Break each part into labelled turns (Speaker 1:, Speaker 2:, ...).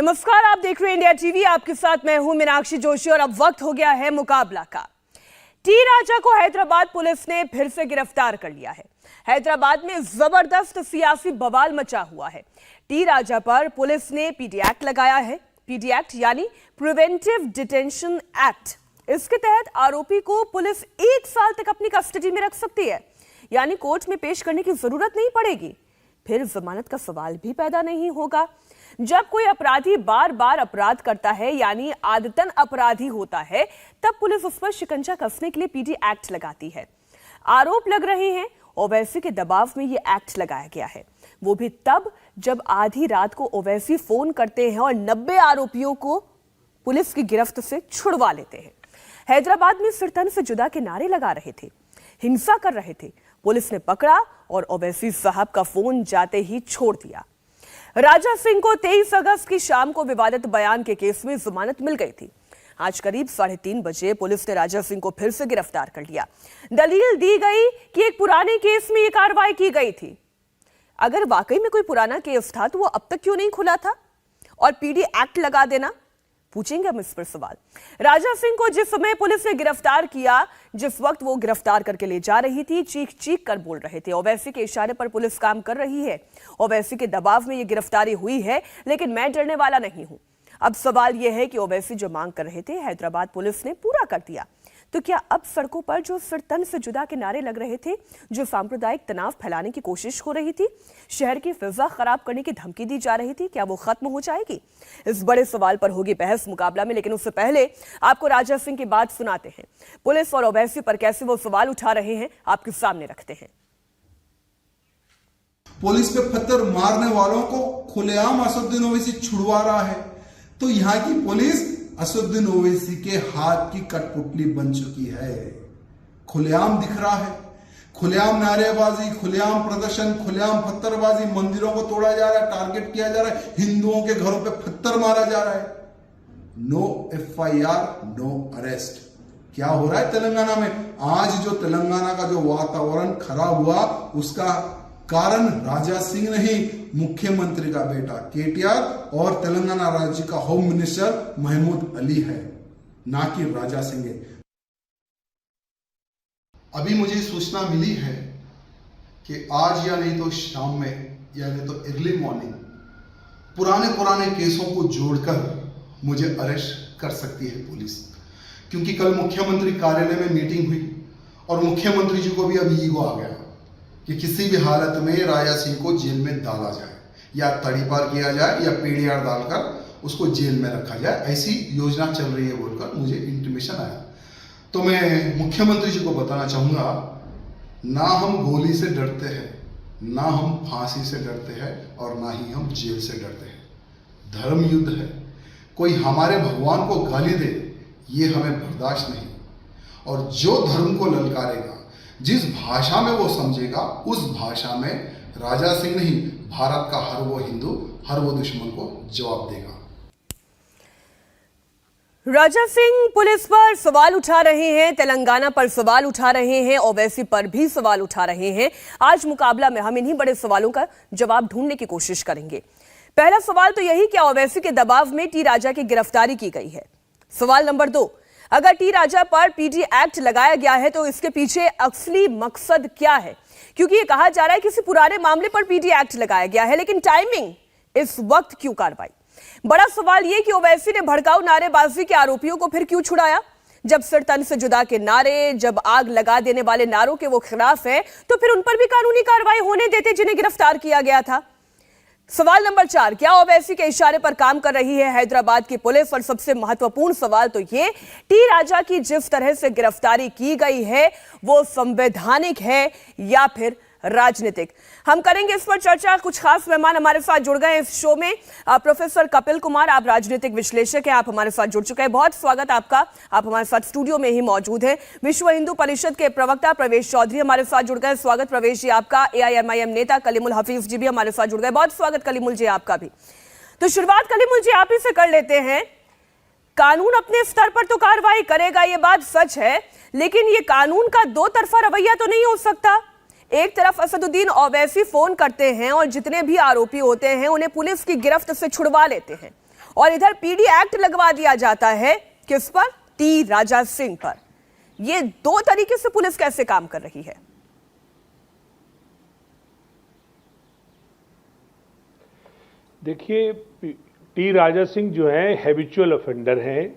Speaker 1: नमस्कार, आप देख रहे हैं इंडिया टीवी। आपके साथ मैं हूं मीनाक्षी जोशी और अब वक्त हो गया है मुकाबला का। टी राजा को हैदराबाद पुलिस ने फिर से गिरफ्तार कर लिया है। हैदराबाद में जबरदस्त सियासी बवाल मचा हुआ है। टी राजा पर पुलिस ने पीडी एक्ट लगाया है। पीडी एक्ट यानी प्रिवेंटिव डिटेंशन एक्ट। इसके तहत आरोपी को पुलिस 1 साल तक अपनी कस्टडी में रख सकती है, यानी कोर्ट में पेश करने की जरूरत नहीं पड़ेगी। फिर जमानत का सवाल भी पैदा नहीं होगा। जब कोई अपराधी बार बार अपराध करता है, यानी आदतन अपराधी होता है, तब पुलिस उस पर शिकंजा कसने के लिए पीडी एक्ट लगाती है। आरोप लग रहे हैं ओवैसी के दबाव में ये एक्ट लगाया गया है, वो भी तब जब आधी रात को ओवैसी फोन करते हैं और 90 आरोपियों को पुलिस की गिरफ्त से छुड़वा लेते हैं। हैदराबाद में सिर तन से जुदा के नारे लगा रहे थे, हिंसा कर रहे थे। पुलिस ने पकड़ा और ओवैसी साहब का फोन जाते ही छोड़ दिया। राजा सिंह को 23 अगस्त की शाम को विवादित बयान के केस में जमानत मिल गई थी। आज करीब 3:30 बजे पुलिस ने राजा सिंह को फिर से गिरफ्तार कर लिया। दलील दी गई कि एक पुराने केस में यह कार्रवाई की गई थी। अगर वाकई में कोई पुराना केस था तो वो अब तक क्यों नहीं खुला था और पीडी एक्ट लगा देना, पूछेंगे हम इस पर सवाल। राजा सिंह को जिस समय पुलिस ने गिरफ्तार किया, जिस वक्त वो गिरफ्तार करके ले जा रही थी, चीख चीख कर बोल रहे थे। ओवैसी के इशारे पर पुलिस काम कर रही है। ओवैसी के दबाव में ये गिरफ्तारी हुई है, लेकिन मैं डरने वाला नहीं हूं। अब सवाल यह है कि ओवैसी जो मांग कर रहे थे, हैदराबाद पुलिस ने पूरा कर दिया। तो क्या अब सड़कों पर जो फिर तन से जुदा के नारे लग रहे थे, जो सांप्रदायिक तनाव फैलाने की कोशिश हो रही थी, शहर की फिजा खराब करने की धमकी दी जा रही थी, क्या वो खत्म हो जाएगी? इस बड़े सवाल पर होगी बहस मुकाबला में। लेकिन उससे पहले आपको राजा सिंह की बात सुनाते हैं। पुलिस और ओवैसी पर कैसे वो सवाल उठा रहे हैं, आपके सामने रखते हैं।
Speaker 2: पुलिस पे पत्थर मारने वालों को खुलेआम असदुद्दीन ओवैसी छुड़वा रहा है, तो यहाँ की पुलिस असदुद्दीन ओवैसी के हाथ की कठपुतली बन चुकी है। खुलेआम दिख रहा है, खुलेआम नारेबाजी, खुलेआम प्रदर्शन, खुलेआम पत्थरबाजी। मंदिरों को तोड़ा जा रहा है, टारगेट किया जा रहा है, हिंदुओं के घरों पे पत्थर मारा जा रहा है। No FIR, no arrest. क्या हो रहा है तेलंगाना में? आज जो तेलंगाना का जो वातावरण खराब हुआ, उसका कारण राजा सिंह नहीं, मुख्यमंत्री का बेटा केटीआर और तेलंगाना राज्य का होम मिनिस्टर महमूद अली है, ना कि राजा सिंह है। अभी मुझे सूचना मिली है कि आज या नहीं तो शाम में या नहीं तो अर्ली मॉर्निंग पुराने केसों को जोड़कर मुझे अरेस्ट कर सकती है पुलिस, क्योंकि कल मुख्यमंत्री कार्यालय में मीटिंग हुई और मुख्यमंत्री जी को भी अभी ईगो आ गया कि किसी भी हालत में राजा सिंह को जेल में डाला जाए, या तड़ीपार किया जाए या पीडीआर डालकर उसको जेल में रखा जाए, ऐसी योजना चल रही है बोलकर मुझे इंटीमेशन आया। तो मैं मुख्यमंत्री जी को बताना चाहूँगा, ना हम गोली से डरते हैं, ना हम फांसी से डरते हैं और ना ही हम जेल से डरते हैं। धर्म युद्ध है, कोई हमारे भगवान को गाली दे, ये हमें बर्दाश्त नहीं। और जो धर्म को ललकारेगा, जिस भाषा में वो समझेगा, उस भाषा में राजा सिंह नहीं, भारत का हर वो हिंदू, हर वो दुश्मन को जवाब देगा।
Speaker 1: राजा सिंह पुलिस पर सवाल उठा रहे हैं, तेलंगाना पर सवाल उठा रहे हैं, ओवैसी पर भी सवाल उठा रहे हैं। आज मुकाबला में हम इन्हीं बड़े सवालों का जवाब ढूंढने की कोशिश करेंगे। पहला सवाल तो यही, क्या ओवैसी के दबाव में टी राजा की गिरफ्तारी की गई है? सवाल नंबर 2, अगर टी राजा पर पीडी एक्ट लगाया गया है तो इसके पीछे असली मकसद क्या है? क्योंकि ये कहा जा रहा है किसी पुराने मामले पर पीडी एक्ट लगाया गया है, लेकिन टाइमिंग, इस वक्त क्यों कार्रवाई? बड़ा सवाल ये कि ओवैसी ने भड़काऊ नारेबाजी के आरोपियों को फिर क्यों छुड़ाया? जब सिर तन से जुदा के नारे, जब आग लगा देने वाले नारों के वो खिलाफ है, तो फिर उन पर भी कानूनी कार्रवाई होने देते जिन्हें गिरफ्तार किया गया था। सवाल नंबर 4, क्या ओवैसी के इशारे पर काम कर रही है हैदराबाद की पुलिस? और सबसे महत्वपूर्ण सवाल तो ये, टी राजा की जिस तरह से गिरफ्तारी की गई है, वो संवैधानिक है या फिर राजनीतिक? हम करेंगे इस पर चर्चा। कुछ खास मेहमान हमारे साथ जुड़ गए इस शो में। प्रोफेसर कपिल कुमार, आप राजनीतिक विश्लेषक हैं, आप हमारे साथ जुड़ चुके हैं, बहुत स्वागत आपका। आप हमारे साथ स्टूडियो में ही मौजूद हैं। विश्व हिंदू परिषद के प्रवक्ता प्रवेश चौधरी हमारे साथ जुड़ गए, स्वागत प्रवेश जी आपका। AIMIM नेता कलीमुल हफीज जी भी हमारे साथ जुड़ गए, बहुत स्वागत कलीमुल जी आपका भी। तो शुरुआत कलीमुल जी आप ही से कर लेते हैं। कानून अपने स्तर पर तो कार्रवाई करेगा, ये बात सच है, लेकिन ये कानून का दो तरफा रवैया तो नहीं हो सकता। एक तरफ असदुद्दीन ओवैसी फोन करते हैं और जितने भी आरोपी होते हैं उन्हें पुलिस की गिरफ्त से छुड़वा लेते हैं, और इधर पीडी एक्ट लगवा दिया जाता है किस पर? टी राजा सिंह पर। ये दो तरीके से पुलिस कैसे काम कर रही है?
Speaker 3: देखिए, टी राजा सिंह जो है हैबिचुअल ऑफेंडर हैं।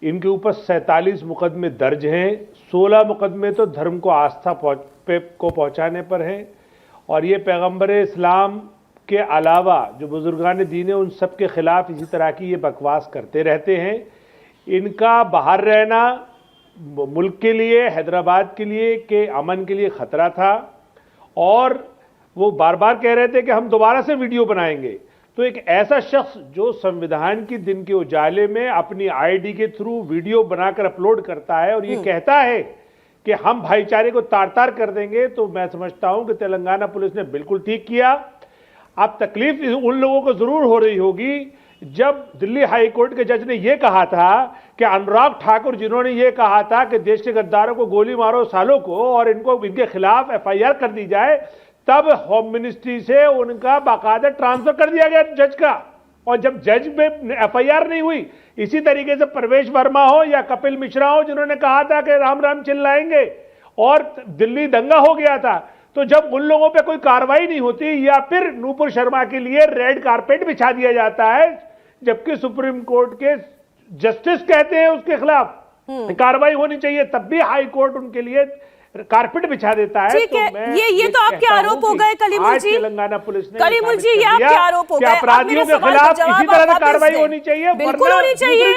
Speaker 3: इनके ऊपर 47 मुकदमे दर्ज हैं। 16 मुकदमे तो धर्म को आस्था को पहुंचाने पर हैं, और ये पैगंबर इस्लाम के अलावा जो बुजुर्गान दीन है उन सब के खिलाफ इसी तरह की ये बकवास करते रहते हैं। इनका बाहर रहना मुल्क के लिए, हैदराबाद के लिए, के अमन के लिए खतरा था, और वो बार बार कह रहे थे कि हम दोबारा से वीडियो बनाएंगे। तो एक ऐसा शख्स जो संविधान की दिन के उजाले में अपनी आईडी के थ्रू वीडियो बनाकर अपलोड करता है और ये कहता है कि हम भाईचारे को तार तार कर देंगे, तो मैं समझता हूं कि तेलंगाना पुलिस ने बिल्कुल ठीक किया। अब तकलीफ उन लोगों को जरूर हो रही होगी जब दिल्ली हाई कोर्ट के जज ने यह कहा था कि अनुराग ठाकुर, जिन्होंने यह कहा था कि देश के गद्दारों को गोली मारो सालों को और इनके खिलाफ एफआईआर कर दी जाए, तब होम मिनिस्ट्री से उनका बाकायदा ट्रांसफर कर दिया गया जज का। और जब जज में एफआईआर नहीं हुई, इसी तरीके से परवेश वर्मा हो या कपिल मिश्रा हो, जिन्होंने कहा था कि राम राम चिल्लाएंगे और दिल्ली दंगा हो गया था, तो जब उन लोगों पे कोई कार्रवाई नहीं होती, या फिर नूपुर शर्मा के लिए रेड कारपेट बिछा दिया जाता है, जबकि सुप्रीम कोर्ट के जस्टिस कहते हैं उसके खिलाफ कार्रवाई होनी चाहिए, तब भी हाई कोर्ट उनके लिए कारपेट बिछा देता है।
Speaker 1: ठीक है,
Speaker 3: तो
Speaker 1: ये तो आपके आरोप हो गए कलीमुल जी।
Speaker 3: तेलंगाना पुलिस ने
Speaker 1: कलीमुल जी, ये आपके आरोप हो गए।
Speaker 3: अपराधियों के खिलाफ इसी तरह से कार्रवाई होनी चाहिए,
Speaker 1: बिल्कुल होनी चाहिए,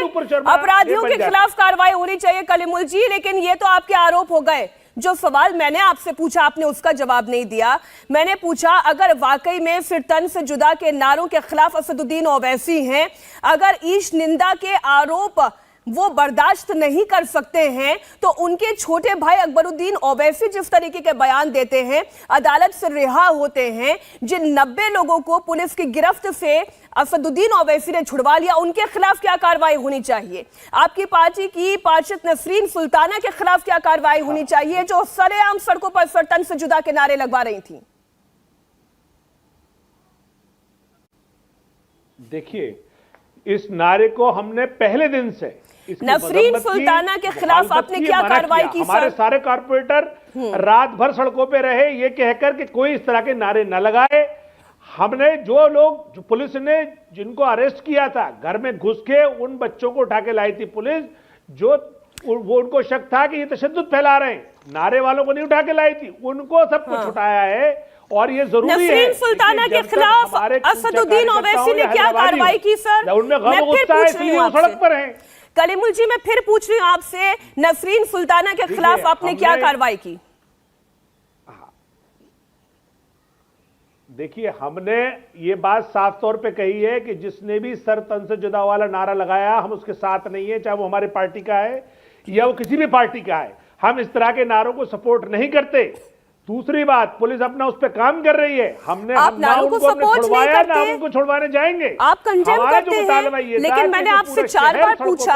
Speaker 1: अपराधियों के खिलाफ कार्रवाई होनी चाहिए कलीमुल जी। लेकिन ये तो आपके आरोप हो गए। जो सवाल मैंने आपसे पूछा आपने उसका जवाब नहीं दिया। मैंने पूछा अगर वाकई में फिर तन से जुदा के नारों के खिलाफ असदुद्दीन ओवैसी हैं, अगर ईश निंदा के आरोप वो बर्दाश्त नहीं कर सकते हैं, तो उनके छोटे भाई अकबरुद्दीन ओवैसी जिस तरीके के बयान देते हैं, अदालत से रिहा होते हैं, जिन 90 लोगों को पुलिस की गिरफ्त से असदुद्दीन ओवैसी ने छुड़वा लिया, उनके खिलाफ क्या कार्रवाई होनी चाहिए? आपकी पार्टी की पार्षद नसरीन सुल्ताना के खिलाफ क्या कार्रवाई होनी चाहिए, जो सरेआम सड़कों पर फरतन से जुदा के नारे लगवा रही थी?
Speaker 3: देखिए, इस नारे को हमने पहले दिन से
Speaker 1: नसरीन सुल्ताना के खिलाफ आपने क्या कार्रवाई की?
Speaker 3: हमारे सारे कारपोरेटर रात भर सड़कों पे रहे ये कहकर कि कोई इस तरह के नारे न लगाए। हमने जो पुलिस ने जिनको अरेस्ट किया था, घर में घुस के उन बच्चों को उठा के लाई थी पुलिस, वो उनको शक था कि ये तशद्दुद फैला रहे हैं, नारे वालों को नहीं उठा के लाई थी, उनको सब कुछ उठाया है। और ये जरूरी है,
Speaker 1: नसरीन सुल्ताना के खिलाफ असदुद्दीन ओवैसी ने क्या कार्रवाई की? सर,
Speaker 3: उनमें गम गुस्सा है, इसलिए वो सड़क पर हैं।
Speaker 1: कलीमुल जी, मैं फिर पूछ रही हूं आपसे, नसरीन सुल्ताना के खिलाफ आपने क्या कार्रवाई की?
Speaker 3: देखिए, हमने ये बात साफ तौर पे कही है कि जिसने भी सर तन से जुदा वाला नारा लगाया, हम उसके साथ नहीं है, चाहे वो हमारी पार्टी का है या वो किसी भी पार्टी का है। हम इस तरह के नारों को सपोर्ट नहीं करते। दूसरी बात, पुलिस अपना उस पर काम कर रही है। हमने
Speaker 1: आप नारों को सपोर्ट नहीं करते,
Speaker 3: ना उनको छुड़वाने जाएंगे,
Speaker 1: आप कंडेम करते हैं। लेकिन मैंने आपसे 4 बार पूछा,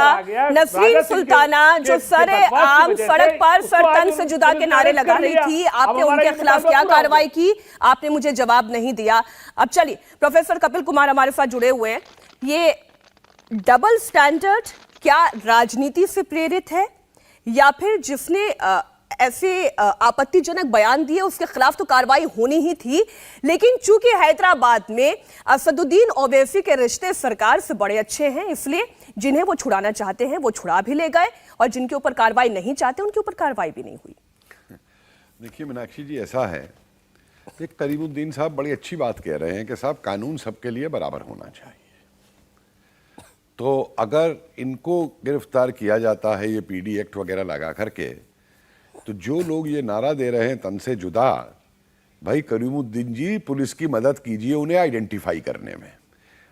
Speaker 1: नसरीन सुल्ताना जो सरेआम सड़क पर सर तन से जुदा के नारे लगा रही थी, आपने उनके खिलाफ क्या कार्रवाई की? आपने मुझे जवाब नहीं दिया। अब चलिए, प्रोफेसर कपिल कुमार हमारे साथ जुड़े हुए हैं। ये डबल स्टैंडर्ड क्या राजनीति से प्रेरित है, या फिर जिसने ऐसे आपत्तिजनक बयान दिए उसके खिलाफ तो कार्रवाई होनी ही थी, लेकिन चूंकि हैदराबाद में असदुद्दीन ओवैसी के रिश्ते सरकार से बड़े अच्छे हैं, इसलिए जिन्हें वो छुड़ाना चाहते हैं वो छुड़ा भी ले गए, और जिनके ऊपर कार्रवाई नहीं चाहते उनके ऊपर कार्रवाई भी नहीं हुई।
Speaker 4: देखिए मीनाक्षी जी, ऐसा है कि करीमुद्दीन साहब बड़ी अच्छी बात कह रहे हैं कि साहब कानून सबके लिए बराबर होना चाहिए। तो अगर इनको गिरफ्तार किया जाता है ये पीडी एक्ट वगैरह लगा करके, तो जो लोग ये नारा दे रहे हैं तन से जुदा, भाई करीमुद्दीन जी पुलिस की मदद कीजिए उन्हें आइडेंटिफाई करने में।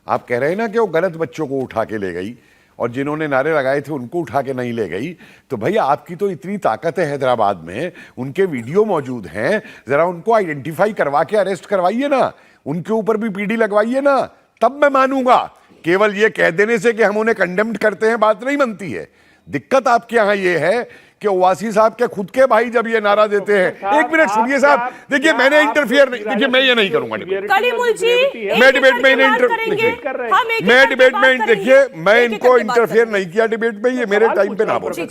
Speaker 4: आप कह रहे हैं ना कि वो गलत बच्चों को उठा के ले गई और जिन्होंने नारे लगाए थे उनको उठा के नहीं ले गई, तो भाई आपकी तो इतनी ताकत है हैदराबाद में, उनके वीडियो मौजूद हैं, जरा उनको आइडेंटिफाई करवा के अरेस्ट करवाइए ना, उनके ऊपर भी पीडी लगवाइए ना, तब मैं मानूंगा। केवल ये कह देने से कि हम उन्हें कंडेम्ड करते हैं बात नहीं बनती है। दिक्कत आपके यहाँ ये है कि ओवैसी साहब के खुद के भाई जब ये नारा देते हैं, एक मिनट सुनिए साहब, देखिए मैंने इंटरफियर नहीं, देखिए मैं ये नहीं करूंगा डिबेट,
Speaker 1: कलीमुल जी
Speaker 4: मैं डिबेट में मैं डिबेट में देखिए मैं इनको इंटरफियर नहीं किया डिबेट में, ये मेरे टाइम पे ना बोले।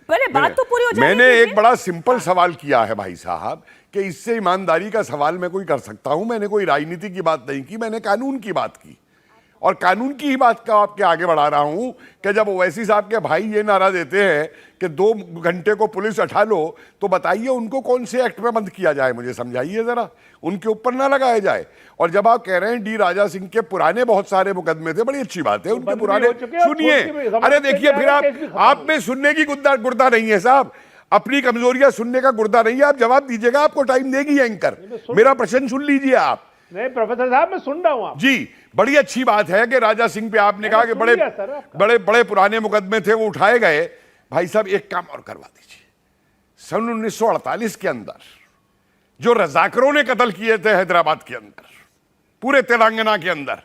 Speaker 1: पहले बात तो पूरी हो जाए।
Speaker 4: मैंने एक बड़ा सिंपल सवाल किया है भाई साहब कि इससे ईमानदारी का सवाल मैं कोई कर सकता हूं, मैंने कोई राजनीति की बात नहीं की, मैंने कानून की बात की और कानून की ही बात का आपके आगे बढ़ा रहा हूं कि जब ओवैसी साहब के भाई ये नारा देते हैं कि 2 घंटे को पुलिस उठा लो, तो बताइए उनको कौन से एक्ट में बंद किया जाए, मुझे समझाइए जरा, उनके ऊपर ना लगाया जाए। और जब आप कह रहे हैं डी राजा सिंह के पुराने बहुत सारे मुकदमे थे, बड़ी अच्छी बात है, उनके पुराने सुनिए, अरे देखिए फिर आप में सुनने की गुर्दा नहीं है साहब, अपनी कमजोरियां सुनने का गुर्दा नहीं है, आप जवाब दीजिएगा, आपको टाइम देगी एंकर, मेरा प्रश्न सुन लीजिए आप।
Speaker 3: नहीं प्रोफेसर साहब मैं सुन रहा हूं आप
Speaker 4: जी, बड़ी अच्छी बात है कि राजा सिंह पे आपने कहा कि बड़े पुराने मुकदमे थे वो उठाए गए। भाई साहब एक काम और करवा दीजिए, सन 1948 के अंदर जो रजाकरों ने कत्ल किए थे हैदराबाद के अंदर, पूरे तेलंगाना के अंदर,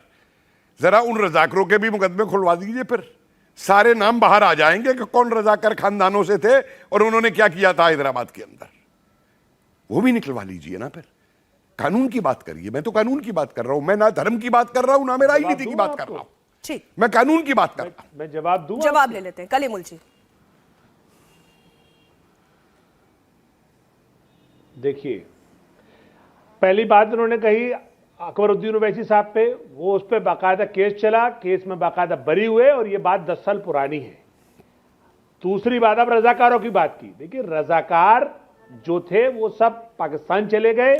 Speaker 4: जरा उन रजाकरों के भी मुकदमे खुलवा दीजिए, फिर सारे नाम बाहर आ जाएंगे कि कौन रजाकर खानदानों से थे और उन्होंने क्या किया था हैदराबाद के अंदर, वो भी निकलवा लीजिए ना। फिर कानून की बात करिए, मैं तो कानून की बात कर रहा हूं, मैं ना धर्म की बात कर रहा हूं ना मैं राजनीति की बात कर रहा हूं,
Speaker 1: ठीक,
Speaker 4: मैं कानून की बात कर रहा हूं।
Speaker 3: मैं जवाब दूं,
Speaker 1: जवाब ले लेते हैं कलीमुल जी।
Speaker 3: देखिए पहली बात उन्होंने कही अकबरुद्दीन ओवैसी साहब पे, वो उस पर बाकायदा केस चला, केस में बाकायदा बरी हुए और ये बात 10 साल पुरानी है। दूसरी बात, अब रजाकारों की बात की, देखिए रजाकार जो थे वो सब पाकिस्तान चले गए,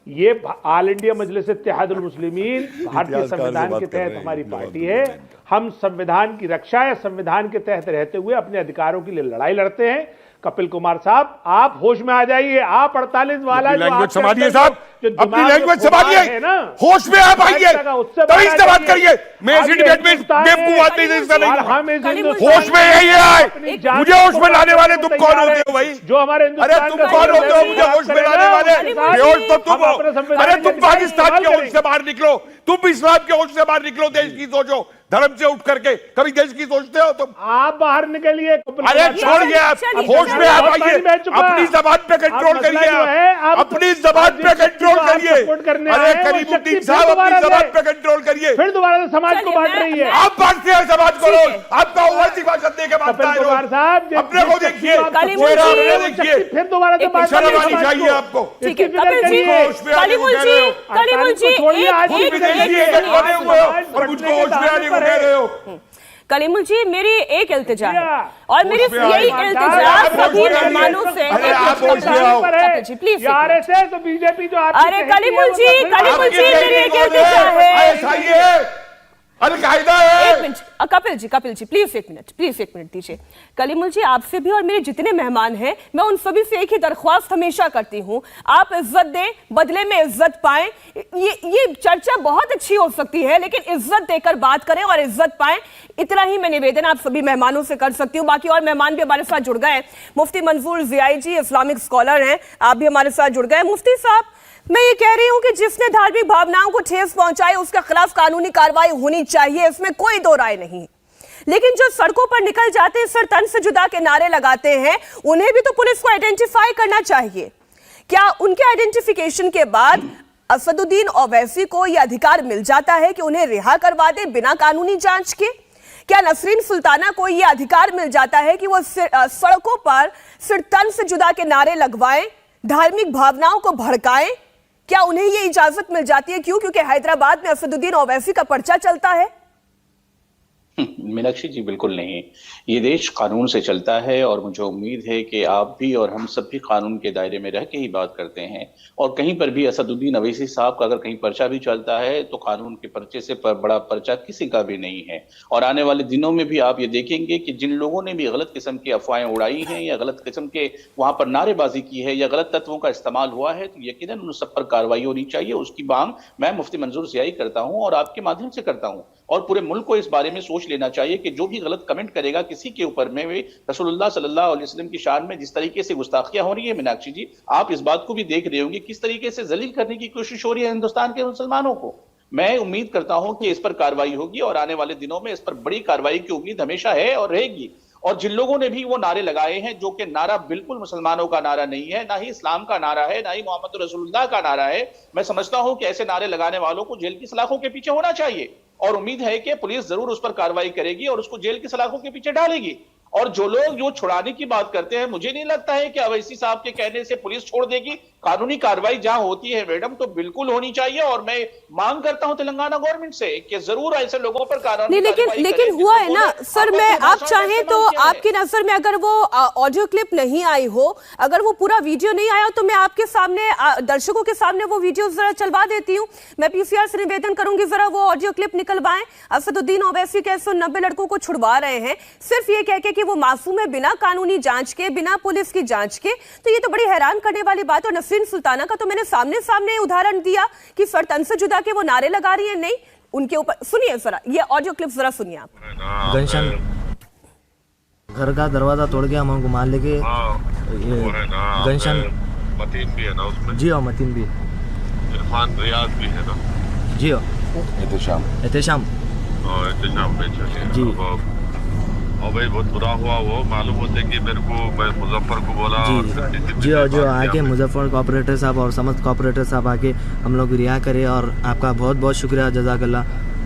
Speaker 3: ये ऑल इंडिया मजलिस इत्तेहादुल मुस्लिमीन भारतीय संविधान के तहत हमारी पार्टी है, हम संविधान की रक्षा है, संविधान के तहत रहते हुए अपने अधिकारों के लिए लड़ाई लड़ते हैं। कपिल कुमार साहब आप होश में आ जाइए, आप 48 वाला
Speaker 4: लैंग्वेज संभालिए साहब, अपनी लैंग्वेज संभालिए, होश में आप आइए, तभी से बात करिए। मैं ऐसी डिबेट में बेवकूफ आदमी से हिस्सा नहीं, होश में यही आए, मुझे होश में लाने वाले तुम कौन होते हो भाई,
Speaker 3: जो हमारे
Speaker 4: अरे तुम कौन होते हो मुझे होश में लाने वाले, बेहोश तो तुम हो। अरे तुम पाकिस्तान के होश से बाहर निकलो, तुम इस्लाम के होश से बाहर निकलो, देश की सोचो, धर्म से उठ करके, कभी देश की सोचते हो तुम?
Speaker 3: आप बाहर निकलिए,
Speaker 4: अरे छोड़िए, आप होश में आप आइए, अपनी जबान पे कंट्रोल करिए, अपनी जबान पे कंट्रोल करिए। अरे करीमुद्दीन साहब अपनी जबान पे कंट्रोल करिए,
Speaker 3: फिर दोबारा से समाज को बांट रही है।
Speaker 4: आप बांटते हैं समाज को, रोज आपका ओवैसी भाषण दे के बांटता है रोज, अपने को देखिए, देखिए,
Speaker 3: फिर दोबारा से बांट
Speaker 4: शर्म आनी चाहिए आपको।
Speaker 1: ठीक है कपिल जी, कलीमुल जी, कलीमुल जी
Speaker 4: और मुझको होश में आने को कह रहे हो।
Speaker 1: कलीमुल जी मेरी एक इल्तिजा है और मेरी यही इल्तिजा सभी मेहमानों से जी प्लीज
Speaker 3: आरएसएस तो बीजेपी जो
Speaker 1: अरे कलीमुल जी मेरी एक इल्तिजा है,
Speaker 4: अल-कायदा है।
Speaker 1: एक मिनट कपिल जी प्लीज एक मिनट दीजिए। कलीमुल जी आपसे भी और मेरे जितने मेहमान हैं मैं उन सभी से एक ही दरख्वास्त हमेशा करती हूं, आप इज्जत दें बदले में इज्जत पाएं। ये चर्चा बहुत अच्छी हो सकती है लेकिन इज्जत देकर बात करें और इज्जत पाएं, इतना ही मैं निवेदन आप सभी मेहमानों से कर सकती हूँ। बाकी और मेहमान भी हमारे साथ जुड़ गए हैं, मुफ्ती मंजूर ज़ियाई जी इस्लामिक स्कॉलर हैं, आप भी हमारे साथ जुड़ गए। मुफ्ती साहब मैं ये कह रही हूं कि जिसने धार्मिक भावनाओं को ठेस पहुंचाई उसके खिलाफ कानूनी कार्रवाई होनी चाहिए, इसमें कोई दो राय नहीं, लेकिन जो सड़कों पर निकल जाते हैं सर तन से जुदा के नारे लगाते हैं उन्हें भी तो पुलिस को आइडेंटिफाई करना चाहिए। क्या उनके आइडेंटिफिकेशन के बाद असदुद्दीन ओवैसी को यह अधिकार मिल जाता है कि उन्हें रिहा करवा दे बिना कानूनी जांच के? क्या नसरीन सुल्ताना को यह अधिकार मिल जाता है कि वो सड़कों पर सिर तन से जुदा के नारे लगवाएं, धार्मिक भावनाओं को भड़काएं? क्या उन्हें यह इजाजत मिल जाती है? क्यों? क्योंकि हैदराबाद में असदुद्दीन ओवैसी का पर्चा चलता है।
Speaker 5: मीनाक्षी जी बिल्कुल नहीं, ये देश कानून से चलता है और मुझे उम्मीद है कि आप भी और हम सब भी कानून के दायरे में रह के ही बात करते हैं। और कहीं पर भी असदुद्दीन ओवैसी साहब का अगर कहीं पर्चा भी चलता है तो कानून के पर्चे से बड़ा पर्चा किसी का भी नहीं है। और आने वाले दिनों में भी आप ये देखेंगे कि जिन लोगों ने भी गलत किस्म की अफवाहें उड़ाई हैं या गलत किस्म के वहां पर नारेबाजी की है या गलत तत्वों का इस्तेमाल हुआ है तो यकीनन उन सब पर कार्रवाई होनी चाहिए। उसकी मांग मैं मुफ्ती मंजूर ज़ियाई करता हूं और आपके माध्यम से करता हूं और पूरे मुल्क को इस बारे में सोच लेना चाहिए कि जो भी गलत कमेंट करेगा किसी के ऊपर में रसूलुल्लाह सल्लल्लाहु अलैहि वसल्लम की शान में जिस तरीके से गुस्ताखियां हो रही है, मीनाक्षी जी आप इस बात को भी देख रहे होंगे किस तरीके से जलील करने की कोशिश हो रही है हिंदुस्तान के मुसलमानों को। मैं उम्मीद करता हूं कि इस पर कार्रवाई होगी और आने वाले दिनों में इस पर बड़ी कार्रवाई की उम्मीद हमेशा है और रहेगी। और जिन लोगों ने भी वो नारे लगाए हैं, जो कि नारा बिल्कुल मुसलमानों का नारा नहीं है, ना ही इस्लाम का नारा है, ना ही मोहम्मद रसूलुल्लाह का नारा है, मैं समझता हूं कि ऐसे नारे लगाने वालों को जेल की सलाखों के पीछे होना चाहिए। और उम्मीद है कि पुलिस जरूर उस पर कार्रवाई करेगी और उसको जेल की सलाखों के पीछे डालेगी। और जो लोग जो छुड़ाने की बात करते हैं, मुझे नहीं लगता है कि अवैसी साहब के कहने से पुलिस छोड़ देगी। कानूनी कार्रवाई जहां होती है मैडम, तो बिल्कुल होनी चाहिए। और मैं मांग करता हूं तेलंगाना गवर्नमेंट से कि जरूर ऐसे लोगों पर कानूनी
Speaker 1: लेकिन हुआ है ना सर, मैं आप चाहें तो आपकी नजर में अगर वो ऑडियो क्लिप नहीं आई हो, अगर वो पूरा वीडियो नहीं आया, तो मैं आपके सामने दर्शकों के सामने वो वीडियो जरा चलवा देती हूँ। मैं पीसीआर से निवेदन करूंगी जरा वो ऑडियो क्लिप निकलवाएं। असदुद्दीन ओवैसी के 190 लड़कों को छुड़वा रहे हैं सिर्फ ये कह के कि वो मासूम है, बिना कानूनी जांच के, बिना पुलिस की जांच के। तो ये तो बड़ी हैरान करने वाली बात। और नसरीन सुल्ताना का तो मैंने सामने सामने उदाहरण दिया कि सर तन से जुदा के वो नारे लगा रही है। नहीं, उनके ऊपर सुनिए जरा ये ऑडियो क्लिप जरा सुनिए आप।
Speaker 6: घनश्याम घर का दरवाजा तोड़ के हम हमको मार लेके घनश्याम
Speaker 7: मतीन भी है ना उसमें।
Speaker 6: जी हाँ, मतीन भी,
Speaker 7: इरफान रियाज भी है ना।
Speaker 6: जी हाँ,
Speaker 7: एहतेशाम
Speaker 6: एहतेशाम
Speaker 7: पे चलिए
Speaker 6: जी।
Speaker 7: और भाई बहुत बुरा हुआ, वो मालूम होते कि मेरे को, मैं मुजफ्फर को बोला
Speaker 6: जी हाँ, जो आके मुजफ्फर कोऑपरेटर साहब और समस्त कोऑपरेटर साहब आके हम लोग रिहा करे और आपका बहुत बहुत शुक्रिया, जज़ाकल्लाह।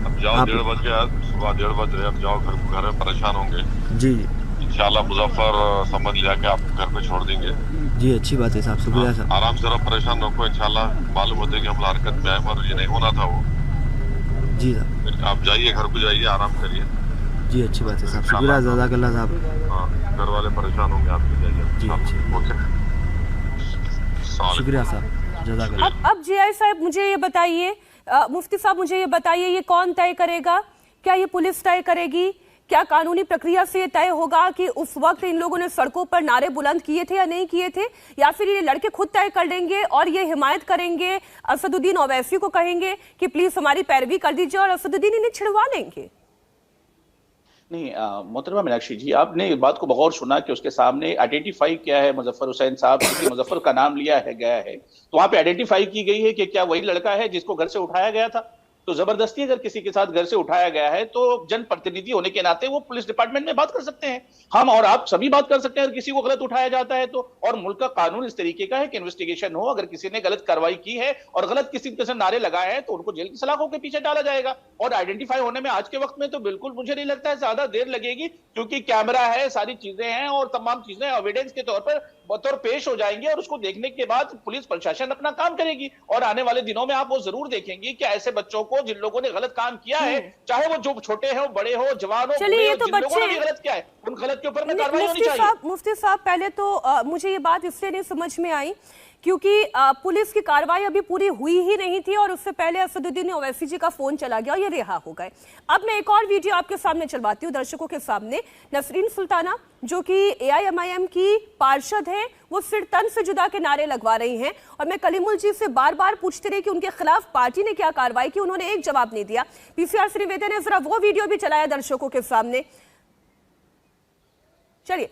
Speaker 7: अब जाओ 1:30 बज गया, सुबह 1:30 बज रहे, अब जाओ घर में परेशान होंगे।
Speaker 6: जी
Speaker 7: इंशाल्लाह मुजफ्फर समझ लिया कि आप घर पे छोड़ देंगे।
Speaker 6: जी, अच्छी बात है साहब, शुक्रिया साहब।
Speaker 7: आराम से रहो, परेशान रखो, इंशाल्लाह मालूम होते कि हम हरकत में आए, मगर ये नहीं होना था वो।
Speaker 6: जी साहब,
Speaker 7: आप जाइए, घर को जाइए, आराम करिए।
Speaker 6: जी अच्छी बात है साहब, शुक्रिया, जज़ाकल्लाह साहब।
Speaker 7: हाँ, घर वाले परेशान होंगे, आपके जाइए।
Speaker 6: जी अच्छी,
Speaker 7: ओके,
Speaker 6: शुक्रिया साहब, जज़ाकल्लाह।
Speaker 1: अब जीआई साहब मुझे ये बताइए, मुफ्ती साहब मुझे ये बताइए, ये कौन तय करेगा? क्या ये पुलिस तय करेगी? क्या कानूनी प्रक्रिया से तय होगा कि उस वक्त इन लोगों ने सड़कों पर नारे बुलंद किए थे या नहीं किए थे, या फिर ये लड़के खुद तय कर लेंगे और ये हिमायत करेंगे, असदुद्दीन ओवैसी को कहेंगे कि प्लीज हमारी पैरवी कर दीजिए और असदुद्दीन इन्हें छिड़वा लेंगे?
Speaker 5: नहीं मोहतरमा मीनाक्षी जी, आपने इस बात को बगौर सुना कि उसके सामने आइडेंटिफाई किया है मुजफ्फर हुसैन साहब, क्योंकि मुजफ्फर का नाम लिया है गया है, तो वहां पे आइडेंटिफाई की गई है कि क्या वही लड़का है जिसको घर से उठाया गया था। तो जबरदस्ती अगर किसी के साथ घर से उठाया गया है तो जनप्रतिनिधि होने के नाते वो पुलिस डिपार्टमेंट में बात कर सकते हैं, हम और आप सभी बात कर सकते हैं अगर किसी को गलत उठाया जाता है तो। और मुल्क का कानून इस तरीके का है कि इन्वेस्टिगेशन हो, अगर किसी ने गलत कार्रवाई की है और गलत किसी के नारे लगाए हैं तो उनको जेल की सलाखों के पीछे डाला जाएगा। और आइडेंटिफाई होने में आज के वक्त में तो बिल्कुल मुझे नहीं लगता है ज्यादा देर लगेगी, क्योंकि कैमरा है, सारी चीजें हैं और तमाम चीजें एविडेंस के तौर पर बतौर पेश हो जाएंगे और उसको देखने के बाद पुलिस प्रशासन अपना काम करेगी। और आने वाले दिनों में आप वो जरूर देखेंगे कि ऐसे बच्चों को जिन लोगों ने गलत काम किया है, चाहे वो जो छोटे हो, बड़े हो, जवान हो,
Speaker 1: चलिए, ये तो
Speaker 5: जिन लोगों ने
Speaker 1: बच्चे
Speaker 5: गलत किया है उन गलत के ऊपर में कार्रवाई होनी चाहिए।
Speaker 1: मुफ्ती साहब पहले तो मुझे ये बात इसलिए नहीं समझ में आई क्योंकि पुलिस की कार्रवाई अभी पूरी हुई ही नहीं थी और उससे पहले असदुद्दीन ओवैसी जी का फोन चला गया और ये रिहा हो गए। अब मैं एक और वीडियो आपके सामने चलवाती हूँ दर्शकों के सामने। नसरीन सुल्ताना जो कि एआईएमआईएम की पार्षद है, वो सिर तन से जुदा के नारे लगवा रही हैं और मैं कलीमुल जी से बार बार पूछती रही कि उनके खिलाफ पार्टी ने क्या कार्रवाई की, उन्होंने एक जवाब नहीं दिया। पीसीआर से निवेदन है जरा वो वीडियो भी चलाया दर्शकों के सामने। चलिए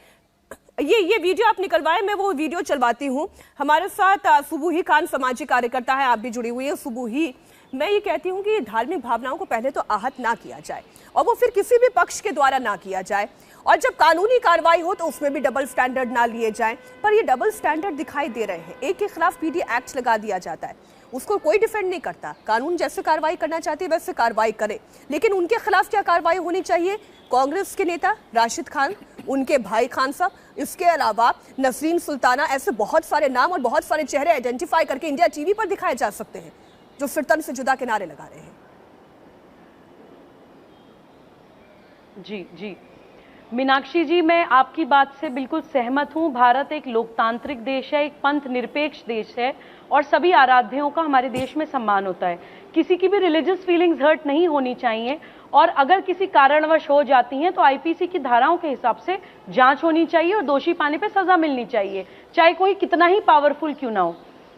Speaker 1: ये वीडियो आप निकलवाए, मैं वो वीडियो चलवाती हूँ। हमारे साथ सुबूही खान सामाजिक कार्यकर्ता है, आप भी जुड़ी हुई है। सुबूही, मैं ये कहती हूँ कि धार्मिक भावनाओं को पहले तो आहत ना किया जाए और वो फिर किसी भी पक्ष के द्वारा ना किया जाए, और जब कानूनी कार्रवाई हो तो उसमें भी डबल स्टैंडर्ड ना लिए जाए। पर ये डबल स्टैंडर्ड दिखाई दे रहे हैं। एक के खिलाफ पीडी एक्ट लगा दिया जाता है, उसको कोई डिफेंड नहीं करता। कानून जैसे कार्रवाई करना चाहती है वैसे कार्रवाई करे, लेकिन उनके खिलाफ क्या कार्रवाई होनी चाहिए? कांग्रेस के नेता राशिद खान, उनके भाई खान साहब, इसके अलावा नसरीन सुल्ताना, ऐसे बहुत सारे नाम और बहुत सारे चेहरे आइडेंटिफाई करके इंडिया टीवी पर दिखाए जा सकते हैं जो फिर तन से जुदा के नारे लगा रहे हैं।
Speaker 8: जी मीनाक्षी जी, मैं आपकी बात से बिल्कुल सहमत हूं। भारत एक लोकतांत्रिक देश है, एक पंथ निरपेक्ष देश है और सभी आराध्यों का हमारे देश में सम्मान होता है। किसी की भी रिलीजियस फीलिंग्स हर्ट नहीं होनी चाहिए और अगर किसी कारणवश हो जाती हैं तो आईपीसी की धाराओं के हिसाब से जांच होनी चाहिए और दोषी पाने पे सजा मिलनी चाहिए, चाहे कोई कितना ही पावरफुल क्यों ना हो।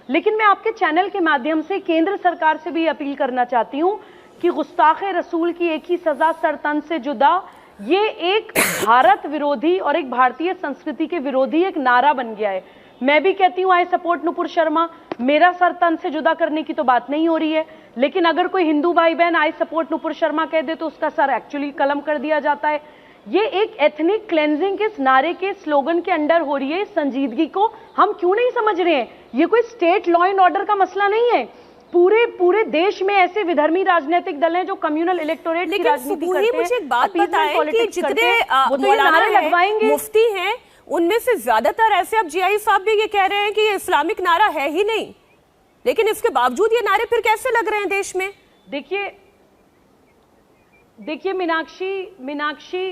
Speaker 8: लेकिन मैं आपके चैनल के माध्यम से केंद्र सरकार से भी अपील करना चाहती हूँ कि गुस्ताखे रसूल की एक ही सजा, सरतन से जुदा, ये एक भारत विरोधी और एक भारतीय संस्कृति के विरोधी एक नारा बन गया है। मैं भी कहती हूँ आई सपोर्ट नुपुर शर्मा, मेरा सर तन से जुदा करने की तो बात नहीं हो रही है, लेकिन अगर कोई हिंदू भाई बहन आई सपोर्ट नुपुर शर्मा कह दे तो उसका सर एक्चुअली कलम कर दिया जाता है। ये एक एथनिक क्लेंजिंग के इस नारे के स्लोगन के अंडर हो रही है। इस संजीदगी को हम क्यों नहीं समझ रहे हैं? ये कोई स्टेट लॉ एंड ऑर्डर का मसला नहीं है। पूरे देश में ऐसे विधर्मी राजनीतिक दल हैं जो कम्युनल इलेक्टोरेट की राजनीति करते हैं।
Speaker 1: मुझे एक बात बताएं कि जितने
Speaker 8: वो तो ये नारे लगवाएंगे।
Speaker 1: मुफ्ती हैं उनमें से ज्यादातर ऐसे, अब जीआई साहब भी ये कह रहे हैं कि ये इस्लामिक नारा है ही नहीं, लेकिन इसके बावजूद ये नारे फिर कैसे लग रहे हैं देश में?
Speaker 8: देखिए मीनाक्षी,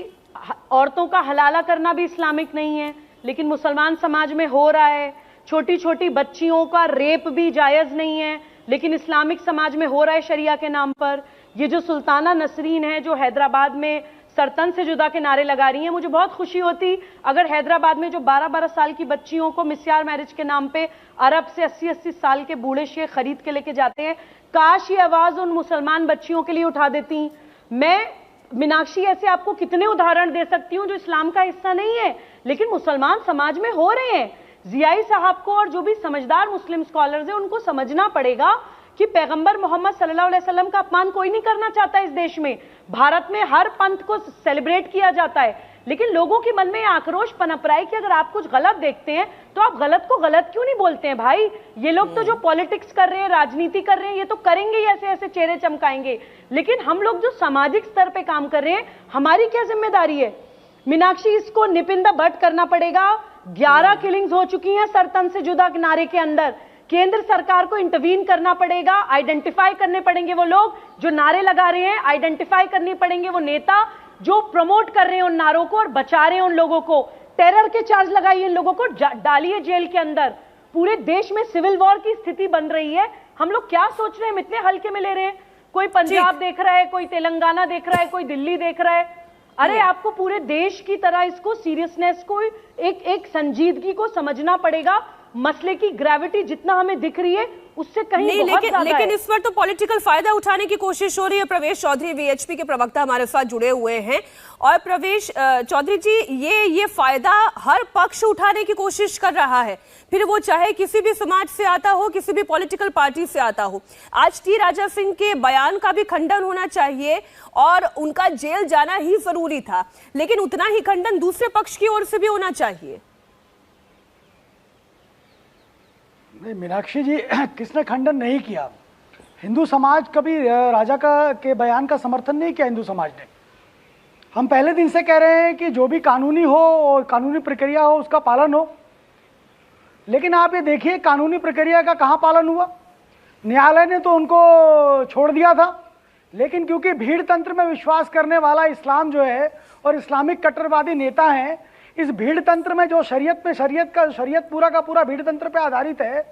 Speaker 8: औरतों का हलाला करना भी इस्लामिक नहीं है, लेकिन मुसलमान समाज में हो रहा है। छोटी छोटी बच्चियों का रेप भी जायज नहीं है, लेकिन इस्लामिक समाज में हो रहा है शरिया के नाम पर। ये जो सुल्ताना नसरीन है जो हैदराबाद में सरतन से जुदा के नारे लगा रही हैं, मुझे बहुत खुशी होती अगर हैदराबाद में जो 12-12 साल की बच्चियों को मिस्यार मैरिज के नाम पे अरब से 80-80 साल के बूढ़े शेख खरीद के लेके जाते हैं, काश ये आवाज उन मुसलमान बच्चियों के लिए उठा देती। मैं मीनाक्षी ऐसे आपको कितने उदाहरण दे सकती हूं जो इस्लाम का हिस्सा नहीं है लेकिन मुसलमान समाज में हो रहे हैं। जियाई साहब को और जो भी समझदार मुस्लिम स्कॉलर्स हैं उनको समझना पड़ेगा कि पैगंबर मोहम्मद सल्लल्लाहु अलैहि वसल्लम का अपमान कोई नहीं करना चाहता इस देश में। भारत में हर पंथ को सेलिब्रेट किया जाता है, लेकिन लोगों के मन में आक्रोश पनप रहा है कि अगर आप कुछ गलत देखते हैं तो आप गलत को गलत क्यों नहीं बोलते हैं? भाई ये लोग तो जो पॉलिटिक्स कर रहे हैं, राजनीति कर रहे हैं, ये तो करेंगे ही, ऐसे ऐसे चेहरे चमकाएंगे, लेकिन हम लोग जो सामाजिक स्तर पे काम कर रहे हैं, हमारी क्या जिम्मेदारी है? मीनाक्षी, इसको निपिंदा बट करना पड़ेगा। 11 किलिंग्स हो चुकी हैं सरतन से जुदा नारे के अंदर। केंद्र सरकार को इंटरवीन करना पड़ेगा, आइडेंटिफाई करने पड़ेंगे वो लोग जो नारे लगा रहे हैं, आइडेंटिफाई करने पड़ेंगे वो नेता जो प्रमोट कर रहे हैं उन नारों को और बचा रहे हैं उन लोगों को। टेरर के चार्ज लगाइए इन लोगों को, डालिए जेल के अंदर। पूरे देश में सिविल वॉर की स्थिति बन रही है। हम लोग क्या सोच रहे हैं? इतने हल्के में ले रहे हैं। कोई पंजाब देख रहा है, कोई तेलंगाना देख रहा है, कोई दिल्ली देख रहा है। अरे आपको पूरे देश की तरह इसको सीरियसनेस को, एक संजीदगी को समझना पड़ेगा। मसले की ग्रेविटी जितना हमें दिख रही है उससे कहीं
Speaker 1: नहीं,
Speaker 8: बहुत ज्यादा
Speaker 1: लेकिन
Speaker 8: है।
Speaker 1: इस पर तो पॉलिटिकल फायदा उठाने की कोशिश हो रही है। प्रवेश चौधरी वीएचपी के प्रवक्ता हमारे साथ जुड़े हुए हैं। और प्रवेश चौधरी जी, ये फायदा हर पक्ष उठाने की कोशिश कर रहा है, फिर वो चाहे किसी भी समाज से आता हो, किसी भी पॉलिटिकल पार्टी से आता हो। आज टी राजा सिंह के बयान का भी खंडन होना चाहिए और उनका जेल जाना ही जरूरी था, लेकिन उतना ही खंडन दूसरे पक्ष की ओर से भी होना चाहिए।
Speaker 9: नहीं मीनाक्षी जी, किसने खंडन नहीं किया? हिंदू समाज कभी राजा के बयान का समर्थन नहीं किया। हिंदू समाज ने, हम पहले दिन से कह रहे हैं कि जो भी कानूनी हो और कानूनी प्रक्रिया हो उसका पालन हो, लेकिन आप ये देखिए कानूनी प्रक्रिया का कहाँ पालन हुआ? न्यायालय ने तो उनको छोड़ दिया था, लेकिन क्योंकि भीड़ तंत्र में विश्वास करने वाला इस्लाम जो है और इस्लामिक कट्टरवादी नेता हैं, इस भीड़ तंत्र में जो शरीयत पूरा का पूरा भीड़ तंत्र पे आधारित है,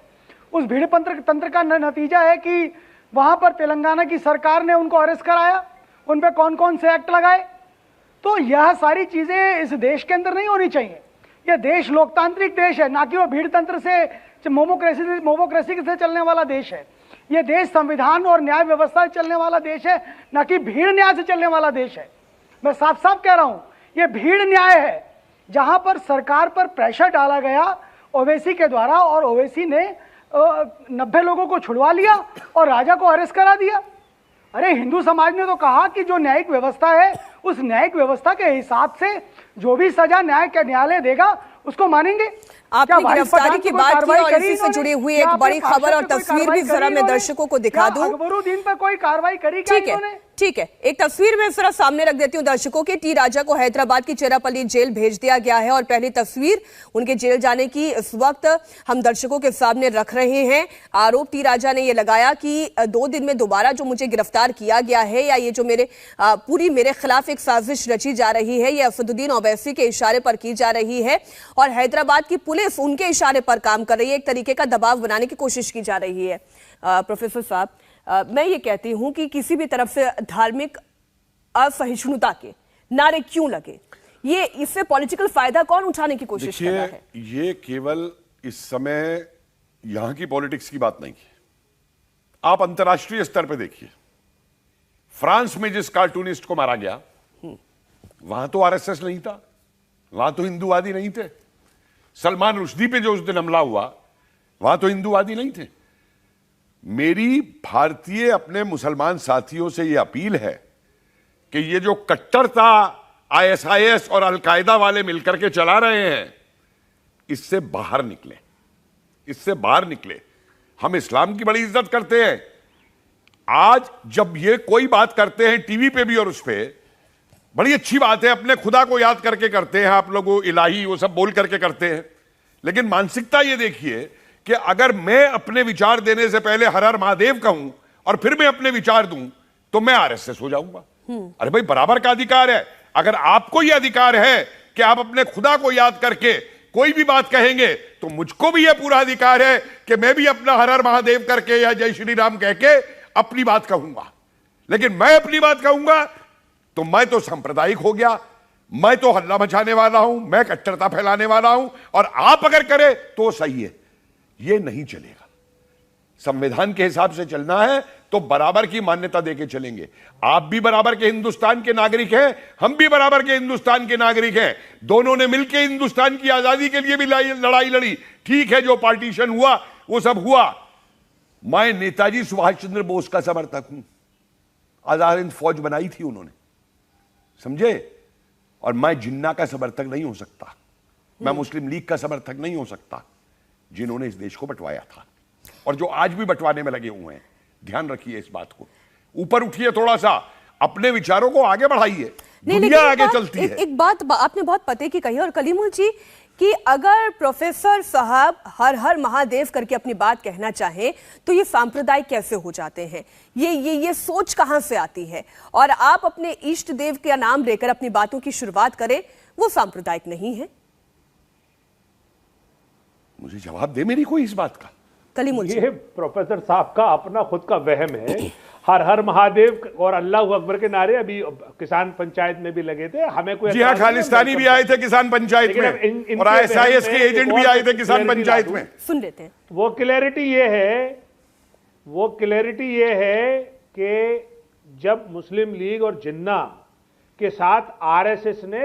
Speaker 9: उस भीड़ तंत्र का नतीजा है कि वहां पर तेलंगाना की सरकार ने उनको अरेस्ट कराया, उन पे कौन कौन से एक्ट लगाए। तो यह सारी चीजें इस देश के अंदर नहीं होनी चाहिए। यह देश लोकतांत्रिक देश है, ना कि वो भीड़ तंत्र से मोमोक्रेसी से चलने वाला देश है। यह देश संविधान और न्याय व्यवस्था से चलने वाला देश है, ना कि भीड़ न्याय से चलने वाला देश है। मैं साफ साफ कह रहा हूं, यह भीड़ न्याय है जहां पर सरकार पर प्रेशर डाला गया ओवैसी के द्वारा, और ओवैसी ने 90 लोगों को छुड़वा लिया और राजा को अरेस्ट करा दिया। अरे हिंदू समाज ने तो कहा कि जो न्यायिक व्यवस्था है उस न्यायिक व्यवस्था के हिसाब से जो भी सजा न्यायालय देगा उसको मानेंगे।
Speaker 1: आपने गिरफ्तारी की बात की और इसी से जुड़ी हुई एक बड़ी खबर और तस्वीर भी जरा मैं दर्शकों को दिखा दूं।
Speaker 9: अकबरुद्दीन पर कोई कार्रवाई करी क्या इन्होंने?
Speaker 1: ठीक है, एक तस्वीर मैं जरा सामने रख देती हूं दर्शकों के। टी राजा को हैदराबाद की चेरापल्ली जेल भेज दिया गया है और पहली तस्वीर उनके जेल जाने की इस वक्त हम दर्शकों के सामने रख रहे हैं। आरोप टी राजा ने यह लगाया कि 2 दिन में दोबारा जो मुझे गिरफ्तार किया गया है, या ये जो मेरे खिलाफ एक साजिश रची जा रही है, ये असदुद्दीन ओवैसी के इशारे पर की जा रही है और हैदराबाद की पुलिस उनके इशारे पर काम कर रही है। एक तरीके का दबाव बनाने की कोशिश की जा रही है। प्रोफेसर साहब, मैं ये कहती हूं कि किसी भी तरफ से धार्मिक असहिष्णुता के नारे क्यों लगे? ये इससे पॉलिटिकल फायदा कौन उठाने की कोशिश कर रहा है?
Speaker 4: ये केवल इस समय यहां की पॉलिटिक्स की बात नहीं है। आप अंतर्राष्ट्रीय स्तर पे देखिए, फ्रांस में जिस कार्टूनिस्ट को मारा गया वहां तो आरएसएस नहीं था, वहां तो हिंदूवादी नहीं थे। सलमान रुश्दी पे जो उस दिन हमला हुआ वहां तो हिंदूवादी नहीं थे। मेरी भारतीय अपने मुसलमान साथियों से यह अपील है कि ये जो कट्टरता ISIS और अलकायदा वाले मिलकर के चला रहे हैं, इससे बाहर निकले, इससे बाहर निकले। हम इस्लाम की बड़ी इज्जत करते हैं। आज जब ये कोई बात करते हैं टीवी पे भी और उस पे, बड़ी अच्छी बात है, अपने खुदा को याद करके करते हैं आप लोगों, इलाही वो सब बोल करके करते हैं, लेकिन मानसिकता ये देखिए कि अगर मैं अपने विचार देने से पहले हर हर महादेव कहूं और फिर मैं अपने विचार दूं तो मैं RSS हो जाऊंगा। अरे भाई, बराबर का अधिकार है। अगर आपको यह अधिकार है कि आप अपने खुदा को याद करके कोई भी बात कहेंगे, तो मुझको भी यह पूरा अधिकार है कि मैं भी अपना हर हर महादेव करके या जय श्री राम कह के अपनी बात कहूंगा। लेकिन मैं अपनी बात कहूंगा तो मैं तो सांप्रदायिक हो गया, मैं तो हल्ला मचाने वाला हूं, मैं कट्टरता फैलाने वाला हूं, और आप अगर करें तो सही है। यह नहीं चलेगा। संविधान के हिसाब से चलना है तो बराबर की मान्यता देके चलेंगे। आप भी बराबर के हिंदुस्तान के नागरिक हैं, हम भी बराबर के हिंदुस्तान के नागरिक हैं। दोनों ने मिलकर हिंदुस्तान की आजादी के लिए भी लड़ाई लड़ी। ठीक है, जो पार्टीशन हुआ वो सब हुआ। मैं नेताजी सुभाष चंद्र बोस का समर्थक हूं। आजाद हिंद फौज बनाई थी उन्होंने, समझे? और मैं जिन्ना का समर्थक नहीं हो सकता, मैं मुस्लिम लीग का समर्थक नहीं हो सकता, जिन्होंने इस देश को बंटवाया था और जो आज भी बंटवाने में लगे हुए हैं। ध्यान रखिए इस बात को। ऊपर उठिए, थोड़ा सा अपने विचारों को आगे बढ़ाइए। दुनिया आगे चलती है।
Speaker 1: एक बात आपने बहुत पते की कही, और कलीमुल जी, कि अगर प्रोफेसर साहब हर हर महादेव करके अपनी बात कहना चाहें तो ये सांप्रदायिक कैसे हो जाते हैं? ये सोच कहां से आती है? और आप अपने इष्ट देव का नाम लेकर अपनी बातों की शुरुआत करें, वो सांप्रदायिक नहीं है?
Speaker 4: मुझे जवाब दे मेरी कोई इस बात का।
Speaker 1: कलीमुल जी,
Speaker 3: ये प्रोफेसर साहब का अपना खुद का वहम है। हर हर महादेव और अल्लाह अकबर के नारे अभी किसान पंचायत में भी लगे थे। हमें कोई
Speaker 4: जी हाँ, खालिस्तानी भी आए थे किसान पंचायत में, और ISIS के एजेंट भी आए थे किसान पंचायत में।
Speaker 1: सुन लेते हैं।
Speaker 3: वो क्लैरिटी ये है कि जब मुस्लिम लीग और जिन्ना के साथ RSS ने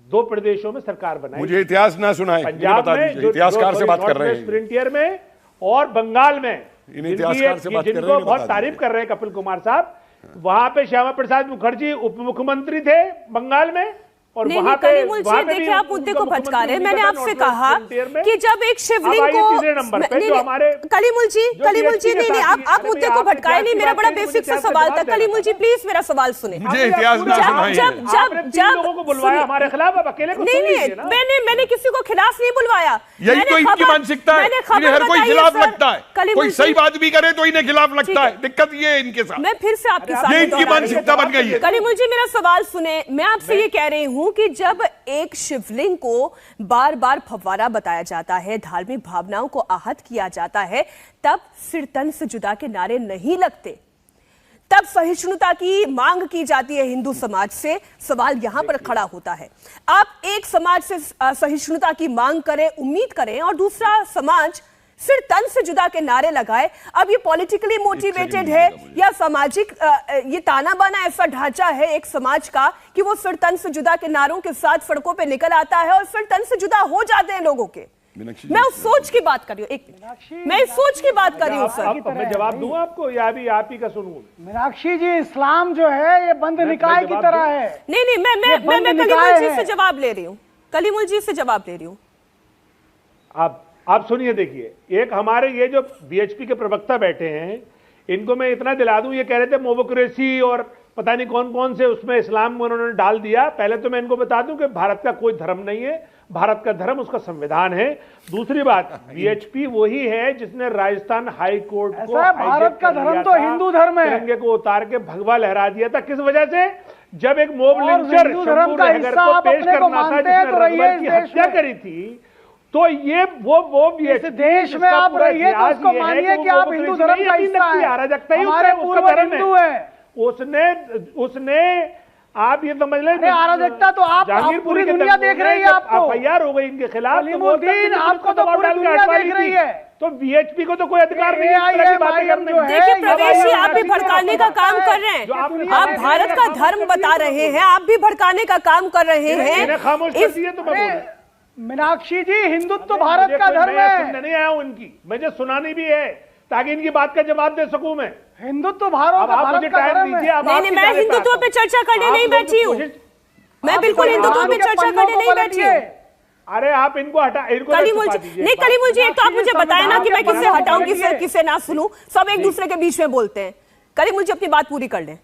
Speaker 3: 2 प्रदेशों में सरकार बनाई।
Speaker 4: मुझे इतिहास ना सुनाए,
Speaker 3: पंजाब में,
Speaker 4: इतिहासकार से बात कर रहे हैं,
Speaker 3: फ्रंटियर में और बंगाल में, जिनको बहुत तारीफ कर रहे हैं कपिल कुमार साहब। वहां पे श्यामा प्रसाद मुखर्जी उप मुख्यमंत्री थे बंगाल में, और वहां पे
Speaker 1: देखिए आप मुद्दे को भटका रहे हैं। मैंने आपसे कहा कि जब एक शिवलिंग को कलीमुल जी नहीं, आप मुद्दे को भटकाए नहीं। मेरा बड़ा बेसिक सा सवाल था। कलीमुल जी प्लीज मेरा सवाल सुने।
Speaker 3: जब बुलवाया हमारे खिलाफ, अब अकेले को
Speaker 1: नहीं, मैंने किसी को खिलाफ नहीं बुलवाया।
Speaker 4: यही तो इनकी मानसिकता है, इन्हें हर कोई खिलाफ लगता है। कोई सही बात भी करे तो इन्हें खिलाफ लगता है। दिक्कत ये है इनके साथ।
Speaker 1: मैं फिर से आपके साथ,
Speaker 4: ये इनकी मानसिकता बन गई है।
Speaker 1: कलीमुल जी मेरा सवाल सुने। मैं आपसे ये कह रही हूं कि जब एक शिवलिंग को बार बार फव्वारा बताया जाता है, धार्मिक भावनाओं को आहत किया जाता है, तब सिर तन से जुदा के नारे नहीं लगते, तब सहिष्णुता की मांग की जाती है हिंदू समाज से। सवाल यहां पर खड़ा होता है, आप एक समाज से सहिष्णुता की मांग करें, उम्मीद करें, और दूसरा समाज सिर तन से जुदा के नारे लगाए। अब ये पॉलिटिकली मोटिवेटेड है या सामाजिक ये ताना बाना ऐसा ढांचा है एक समाज का कि वो सिर तन से जुदा के नारों के साथ सड़कों पे निकल आता है और सिर तन से जुदा हो जाते हैं लोगों के। मैं उस सोच की बात कर रही हूँ, मैं इस सोच की बात कर रही हूँ सर।
Speaker 3: मैं जवाब दूं आपको या अभी आप ही का सुनूं?
Speaker 9: मीनाक्षी जी, इस्लाम जो है ये बंद निकाय की तरह है।
Speaker 1: नहीं, मैं कलीमुल जी से जवाब ले रही हूँ, कलीमुल जी से जवाब ले रही हूँ।
Speaker 3: आप सुनिए, देखिए, एक हमारे ये जो BHP के प्रवक्ता बैठे हैं, इनको मैं इतना दिला दूं, ये कह रहे थे मोबोक्रेसी और पता नहीं कौन कौन से उसमें इस्लाम उन्होंने डाल दिया। पहले तो मैं इनको बता दूं कि भारत का कोई धर्म नहीं है, भारत का धर्म उसका संविधान है। दूसरी बात, BHP वही है जिसने राजस्थान हाई कोर्ट को,
Speaker 9: भारत का धर्म तो हिंदू धर्म है,
Speaker 3: तिरंगे को उतार के भगवा लहरा दिया था। किस वजह से? जब एक मोब लिंचर
Speaker 9: धर्म का हिस्सा आप अपने को मानते हैं तो रहिए इस देश
Speaker 3: हत्या करी थी, तो ये वो
Speaker 9: इस देश में आप रहिए तो उसको मानिए कि आप हिंदू धर्म का हिस्सा हैं। हमारे पूर्वज हिंदू हैं।
Speaker 3: उसने आप ये समझ लें,
Speaker 9: अराजकता तो आप पूरी दुनिया देख रही है। आपको
Speaker 3: FIR हो गई इनके खिलाफ,
Speaker 9: आपको तो पूरी दुनिया देख रही है।
Speaker 3: तो BHP को तो कोई अधिकार नहीं है।
Speaker 1: देखिए प्रवेश जी, आप भी भड़काने का काम कर रहे हैं। आप भारत का धर्म बता रहे हैं, आप भी भड़काने का काम कर रहे हैं।
Speaker 3: खामोश कर दिए तो मैं बोल।
Speaker 9: मीनाक्षी जी, हिंदुत्व भारत का धर्म है।
Speaker 3: सुनने नहीं आया हूं इनकी, मुझे सुनानी भी है ताकि इनकी बात का जवाब दे सकूं मैं।
Speaker 9: हिंदुत्व भारत का धर्म है।
Speaker 1: नहीं, मैं हिंदुत्व पे चर्चा करने नहीं बैठी हूँ। मैं बिल्कुल हिंदुत्व पे चर्चा करने नहीं बैठी हूँ।
Speaker 3: अरे आप इनको हटा, इनको
Speaker 1: कलीमुल जी, नहीं कलीमुल जी, एक तो आप मुझे बताएं ना कि मैं किसे हटाऊं किसे ना सुनूं, सब एक दूसरे के बीच में बोलते हैं। कलीमुल जी अपनी बात पूरी कर लें।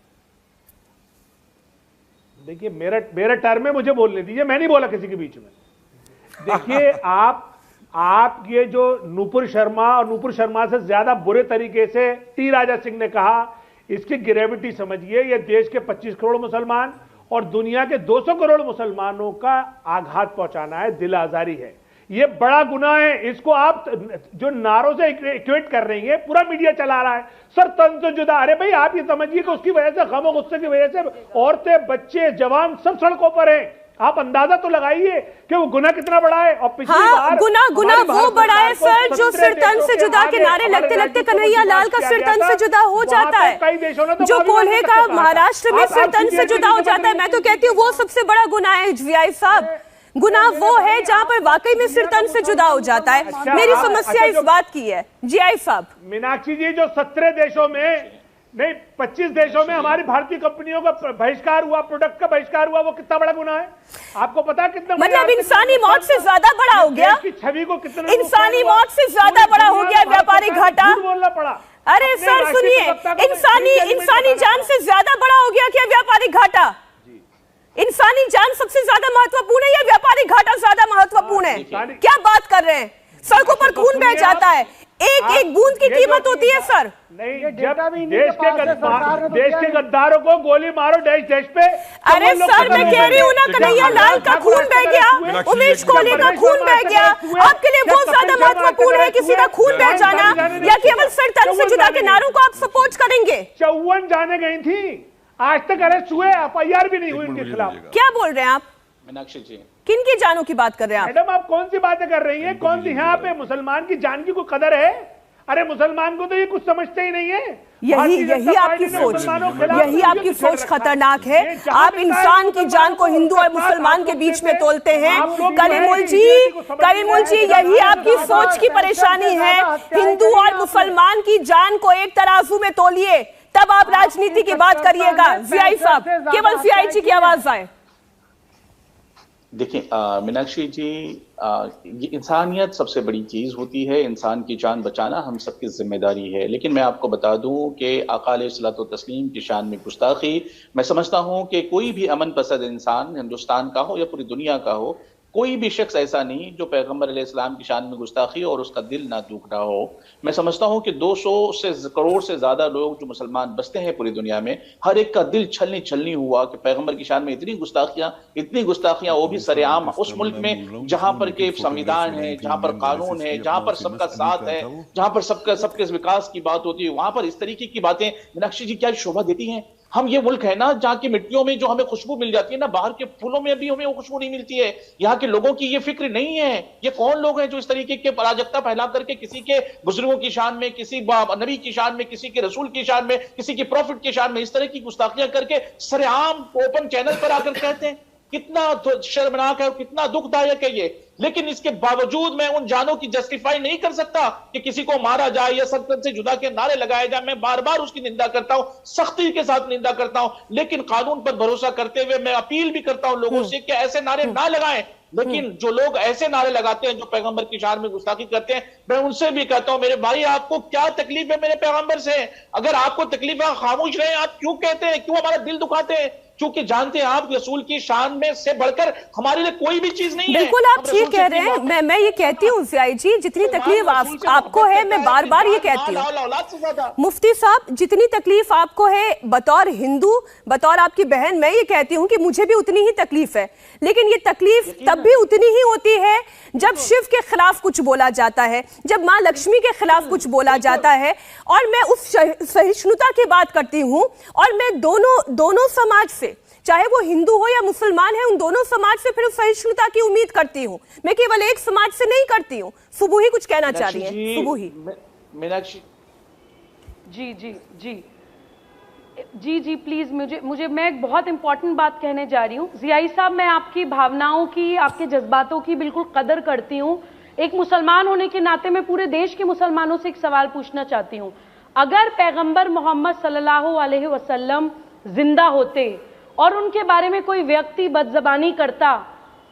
Speaker 3: देखिए मेरा टर्म है, मुझे बोलने दीजिए, मैं नहीं बोला किसी के बीच में। देखिए आप ये जो नूपुर शर्मा और नूपुर शर्मा से ज्यादा बुरे तरीके से टी राजा सिंह ने कहा, इसकी ग्रेविटी समझिए। ये देश के 25 करोड़ मुसलमान और दुनिया के 200 करोड़ मुसलमानों का आघात पहुंचाना है, दिल आजारी है। ये बड़ा गुनाह है। इसको आप जो नारों से इक्वेट कर रही है, पूरा मीडिया चला रहा है सर तन से जुदा। अरे भाई आप ये समझिए कि उसकी वजह से, गम और गुस्से की वजह से औरतें, बच्चे, जवान सब सड़कों पर हैं। आप अंदाजा तो लगाइए कि वो गुनाह कितना बड़ा है। और पिछली बार
Speaker 1: गुनाह वो बड़ा है सर जो सिर तन से जुदा के नारे लगते लगते कन्हैया लाल का सिर तन से जुदा हो जाता है, जो कोल्हे का महाराष्ट्र में सिर तन से जुदा हो जाता है। मैं तो कहती हूँ वो सबसे बड़ा गुनाह है जीआई साहब। गुनाह वो है जहाँ पर वाकई में सिर तन से जुदा हो जाता है। मेरी समस्या इस बात की है जीआई साहब।
Speaker 3: मीनाक्षी जी, जो 17 देशों में नहीं 25 देशों में हमारी भारतीय कंपनियों का बहिष्कार हुआ, प्रोडक्ट का बहिष्कार हुआ, वो कितना बड़ा गुनाह है आपको पता है? कितना
Speaker 1: मतलब इंसानी मौत से ज्यादा बड़ा हो गया,
Speaker 3: की छवि को कितना
Speaker 1: इंसानी मौत से ज्यादा बड़ा हो गया व्यापारिक घाटा।
Speaker 3: बोलना पड़ा।
Speaker 1: अरे सर सुनिए, इंसानी जान से ज्यादा बड़ा हो गया क्या व्यापारिक घाटा? इंसानी जान सबसे ज्यादा महत्वपूर्ण है या व्यापारिक घाटा ज्यादा महत्वपूर्ण है? क्या बात कर रहे हैं? सड़कों पर खून बह जाता है, एक एक बूंद की कीमत होती है सर।
Speaker 3: नहीं, जब देश के गद्दारों को गोली मारो देश पे।
Speaker 1: अरे सर मैं कह रही हूँ ना, कन्हैया लाल का खून बह गया, उमेश कोहली का खून बह गया, आपके लिए बहुत ज्यादा महत्वपूर्ण है किसी का खून बह जाना या केवल सिर तन से जुदा के नारों को आप सपोर्ट करेंगे?
Speaker 3: 54 जाने गई थी, आज तक अरेस्ट हुए, FIR भी नहीं हुई उनके खिलाफ।
Speaker 1: क्या बोल रहे हैं आप?
Speaker 5: मीनाक्षी जी,
Speaker 1: किन की जानों की बात कर रहे हैं आप?
Speaker 3: मैडम आप कौन सी बातें कर रही हैं? कौन सी यहाँ पे मुसलमान की जान की कोई कदर है? अरे मुसलमान को तो ये कुछ समझते ही नहीं है।
Speaker 1: यही आपकी सोच खतरनाक है। आप इंसान की जान को हिंदू और मुसलमान के बीच में तोलते हैं। कलीमुल जी, यही आपकी सोच की परेशानी है। हिंदू और मुसलमान की जान को एक तराजू में तोलिए, तब आप राजनीति की बात करिएगा। जीआई साहब, केवल जीआई जी की आवाज आए।
Speaker 5: देखिए मीनाक्षी जी, ये इंसानियत सबसे बड़ी चीज होती है। इंसान की जान बचाना हम सबकी जिम्मेदारी है। लेकिन मैं आपको बता दूं कि आका अलैहिस्सलातु तस्लीम की शान में गुस्ताखी, मैं समझता हूं कि कोई भी अमन पसंद इंसान हिंदुस्तान का हो या पूरी दुनिया का हो, कोई भी शख्स ऐसा नहीं जो पैगंबर अलैहिस्सलाम की शान में गुस्ताखी और उसका दिल ना दुख रहा हो। मैं समझता हूं कि 200 करोड़ से ज्यादा लोग जो मुसलमान बसते हैं पूरी दुनिया में, हर एक का दिल छलनी हुआ कि पैगंबर की शान में इतनी गुस्ताखियां, वो भी सरेआम उस मुल्क में जहां पर के संविधान है, जहां पर कानून है, जहां पर सबका साथ है, जहां पर सबके विकास की बात होती है, वहां पर इस तरीके की बातें मीनाक्षी जी क्या शोभा देती हैं? हम ये मुल्क है ना जहाँ की मिट्टियों में जो हमें खुशबू मिल जाती है ना, बाहर के फूलों में भी हमें वो खुशबू नहीं मिलती है। यहाँ के लोगों की ये फिक्र नहीं है। ये कौन लोग हैं जो इस तरीके के अराजकता फैला करके किसी के बुजुर्गों की शान में, किसी नबी की शान में, किसी के रसूल की शान में, किसी के प्रॉफिट की शान में इस तरह की गुस्ताखियां करके सरेआम ओपन चैनल पर आकर कहते हैं? कितना शर्मनाक है और कितना दुखदायक है ये। लेकिन इसके बावजूद मैं उन जानों की जस्टिफाई नहीं कर सकता कि किसी को मारा जाए या सख्त से जुदा के नारे लगाए जाए। मैं बार बार उसकी निंदा करता हूं, सख्ती के साथ निंदा करता हूं, लेकिन कानून पर भरोसा करते हुए मैं अपील भी करता हूं लोगों से कि ऐसे नारे ना लगाएं। लेकिन जो लोग ऐसे नारे लगाते हैं, जो पैगंबर की शान में गुस्ताखी करते हैं, मैं उनसे भी कहता हूं, मेरे भाई आपको क्या तकलीफ है मेरे पैगंबर से? अगर आपको तकलीफ है खामोश रहे, आप क्यों कहते हैं, क्यों हमारा दिल दुखाते हैं? क्योंकि जानते हैं आप रसूल की शान में से बढ़कर हमारे लिए कोई भी चीज नहीं है।
Speaker 1: बिल्कुल आप ठीक कह रहे हैं। मैं ये कहती हूँ जीआई जी, जितनी तकलीफ आपको है, मैं बार बार ये कहती हूँ मुफ्ती साहब, जितनी तकलीफ आपको है बतौर हिंदू, बतौर आपकी बहन, मैं ये कहती हूँ कि मुझे भी उतनी ही तकलीफ है। लेकिन ये तकलीफ तब भी उतनी ही होती है जब शिव के खिलाफ कुछ बोला जाता है, जब माँ लक्ष्मी के खिलाफ कुछ बोला जाता है। और मैं उस सहिष्णुता की बात करती हूँ, और मैं दोनों समाज से, चाहे वो हिंदू हो या मुसलमान है, उन दोनों समाज से फिर उस सहिष्णुता की उम्मीद करती हूँ। मैं केवल एक समाज से नहीं करती हूँ। सुबह ही कुछ कहना चाह रही है। सुबह ही
Speaker 5: मीनाक्षी
Speaker 8: जी प्लीज मुझे मैं एक बहुत इंपॉर्टेंट बात कहने जा रही हूँ। जियाई साहब, मैं आपकी भावनाओं की, आपके जज्बातों की बिल्कुल कदर करती हूँ। एक मुसलमान होने के नाते मैं पूरे देश के मुसलमानों से एक सवाल पूछना चाहती हूँ। अगर पैगंबर मोहम्मद सल्लल्लाहु अलैहि वसल्लम जिंदा होते और उनके बारे में कोई व्यक्ति बदजबानी करता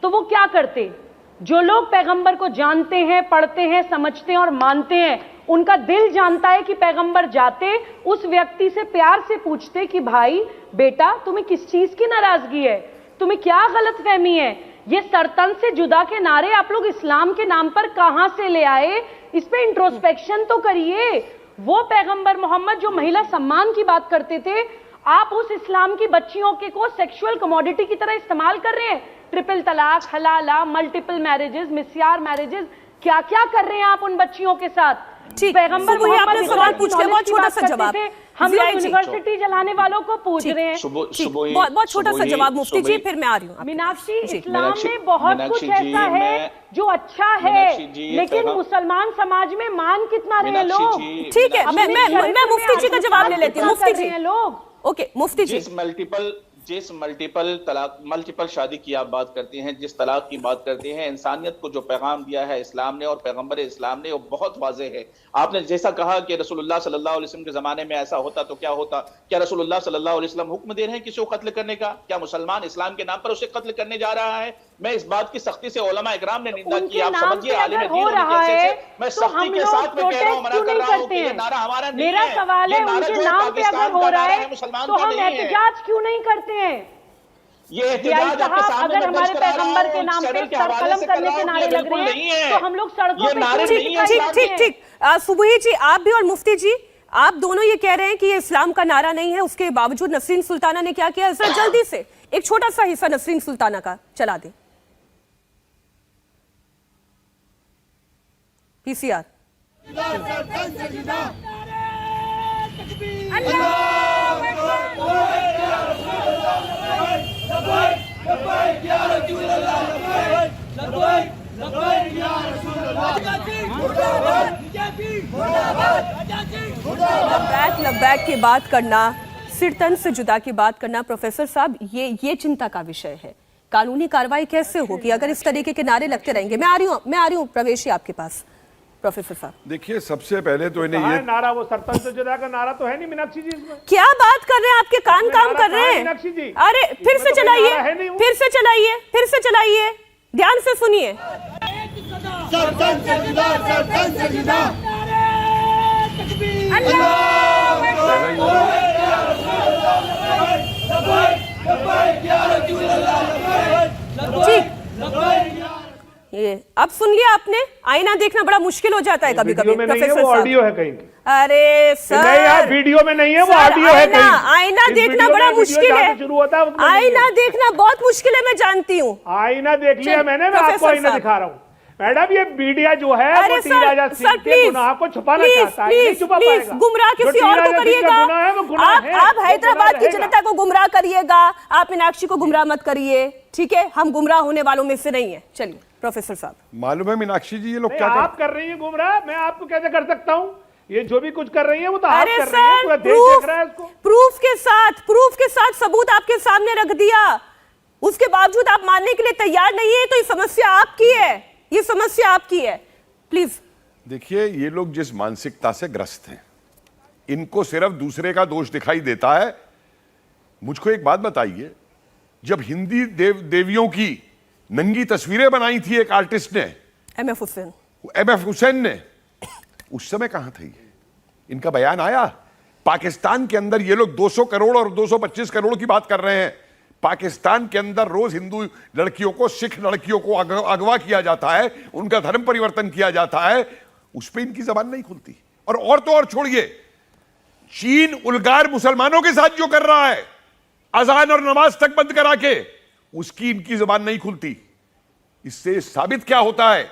Speaker 8: तो वो क्या करते? जो लोग पैगंबर को जानते हैं, पढ़ते हैं, समझते हैं और मानते हैं, उनका दिल जानता है कि पैगंबर जाते उस व्यक्ति से प्यार से पूछते कि भाई बेटा तुम्हें किस चीज की नाराजगी है, तुम्हें क्या गलतफहमी है? ये सरतन से जुदा के नारे आप लोग इस्लाम के नाम पर कहां से ले आए? इस पे इंट्रोस्पेक्शन तो करिए। वो पैगंबर मोहम्मद जो महिला सम्मान की बात करते थे, आप उस इस्लाम की बच्चियों के को सेक्सुअल कमोडिटी की तरह इस्तेमाल कर रहे हैं। ट्रिपल तलाक, हलाला, मल्टीपल मैरिजेस, मिसयार मैरिजेस, क्या क्या कर रहे हैं आप उन बच्चियों के साथ?
Speaker 1: ठीक,
Speaker 8: पैगंबर
Speaker 1: सुबह
Speaker 8: मोहम्मद
Speaker 1: आपने सवाल पूछ लिया, बहुत छोटा सा जवाब।
Speaker 8: हम
Speaker 1: जिया
Speaker 8: लोग
Speaker 1: जी।
Speaker 8: यूनिवर्सिटी जलाने वालों को पूछ रहे हैं।
Speaker 1: बहुत छोटा सा जवाब मुफ्ती जी, फिर मैं आ रही हूँ।
Speaker 8: मीनाक्षी, इस्लाम में बहुत कुछ ऐसा है जो अच्छा है, लेकिन मुसलमान समाज में मान कितना रहे लोग?
Speaker 1: ठीक है, मैं मुफ्ती जी का जवाब ले लेती हूँ। मुफ्ती जी
Speaker 8: लोग,
Speaker 1: ओके, मुफ्ती जी।
Speaker 5: जिस मल्टीपल शादी की आप बात करते हैं, जिस तलाक की बात करते हैं, इंसानियत को जो पैगाम दिया है इस्लाम ने और पैगंबर इस्लाम ने, वो बहुत वाज़ेह है। आपने जैसा कहा कि रसूलुल्लाह सल्लल्लाहु अलैहि वसल्लम के ज़माने में ऐसा होता तो क्या होता? क्या रसूलुल्लाह सल्लल्लाहु अलैहि वसल्लम हुक्म दे रहे हैं किसी को कत्ल करने का? क्या मुसलमान इस्लाम के नाम पर उसे कत्ल करने जा रहा है? मैं इस बात की सख्ती से उलमा इकराम ने निंदा की। आप समझिए, आलिम दीन होने के हैसियत से मैं सख्ती के साथ में कह रहा हूं, मना कर रहा हूं कि ये नारा हमारा नहीं है।
Speaker 8: मेरा सवाल है, उनके नाम पे अगर हो रहा है तो हम एहतजाज क्यों नहीं करते हैं?
Speaker 5: ये एहतजाज आपके सामने
Speaker 8: अगर हमारे पैगंबर के नाम पे सर कलम करने के नारे लग रहे हैं तो हम लोग सड़कों पे
Speaker 1: ठीक। सुबही जी, आप भी और मुफ्ती जी, आप दोनों ये कह रहे हैं कि ये इस्लाम का नारा नहीं है, उसके बावजूद नसरीन सुल्ताना ने क्या किया? जरा जल्दी से एक छोटा सा हिस्सा नसरीन सुल्ताना का चला दें। पीसीआर। लब्बैक की बात करना, सिरतन से जुदा की बात करना, प्रोफेसर साहब ये चिंता का विषय है। कानूनी कार्रवाई कैसे होगी अगर इस तरीके के नारे लगते रहेंगे? मैं आ रही हूँ प्रवेशी आपके पास, प्रोफेसर साहब।
Speaker 4: देखिए, सबसे पहले तो इन्हें ये
Speaker 3: नारा, वो सरतन से जुदा का नारा तो है नहीं मीनाक्षी जी इसमें।
Speaker 1: क्या बात कर रहे हैं? आपके कान काम कर रहे हैं
Speaker 3: मीनाक्षी जी।
Speaker 1: अरे फिर से चलाइए, फिर से चलाइए, ध्यान से सुनिए। ठीक, ये अब सुन लिया आपने? आईना देखना बड़ा मुश्किल हो जाता है कभी कभी, प्रोफेसर साहब।
Speaker 3: ऑडियो है कहीं की।
Speaker 1: अरे सर,
Speaker 3: नहीं यार, वीडियो में नहीं है, वो ऑडियो है कहीं।
Speaker 1: आईना देखना बड़ा मुश्किल है, आईना देखना बहुत मुश्किल है, मैं जानती हूँ।
Speaker 3: आईना देख लिया मैंने, मैं आपको आईना दिखा रहा हूँ। मैडम, ये मीडिया जो है वो टी राजा सिंह के गुनाह को छुपाना चाहता है, नहीं छुपा पाएगा।
Speaker 1: गुमराह किसी और को करिएगा, आप हैदराबाद की जनता को गुमराह करिएगा, आप मीनाक्षी को गुमराह मत करिए, ठीक है? हम गुमराह होने वालों में से नहीं है। चलिए प्रोफेसर साहब।
Speaker 4: मालूम है मीनाक्षी जी, ये लोग क्या
Speaker 3: आप कर रही है गुमराह, मैं आपको कैसे कर सकता हूँ? ये जो भी कुछ कर रही है वो तो आप
Speaker 1: अरे
Speaker 3: कर रही है, पूरा देश देख रहा है इसको।
Speaker 1: प्रूफ के साथ सबूत आपके सामने रख दिया, उसके बावजूद आप मानने के लिए तैयार नहीं है, तो ये समस्या आपकी है, ये समस्या आपकी है। प्लीज
Speaker 4: देखिए, ये लोग जिस मानसिकता से ग्रस्त हैं, इनको सिर्फ दूसरे का दोष दिखाई देता है। मुझको एक बात बताइए, जब हिंदी देवियों की नंगी तस्वीरें बनाई थी एक आर्टिस्ट ने, एमएफ हुसैन ने, उस समय कहां थे? इनका बयान आया? पाकिस्तान के अंदर ये लोग 200 करोड़ और 225 करोड़ की बात कर रहे हैं। पाकिस्तान के अंदर रोज हिंदू लड़कियों को, सिख लड़कियों को अगवा किया जाता है, उनका धर्म परिवर्तन किया जाता है, उस पर इनकी जबान नहीं खुलती। और तो और छोड़िए, चीन उलगार मुसलमानों के साथ जो कर रहा है, अजान और नमाज तक बंद करा के, उसकी इनकी जबान नहीं खुलती। इससे साबित क्या होता है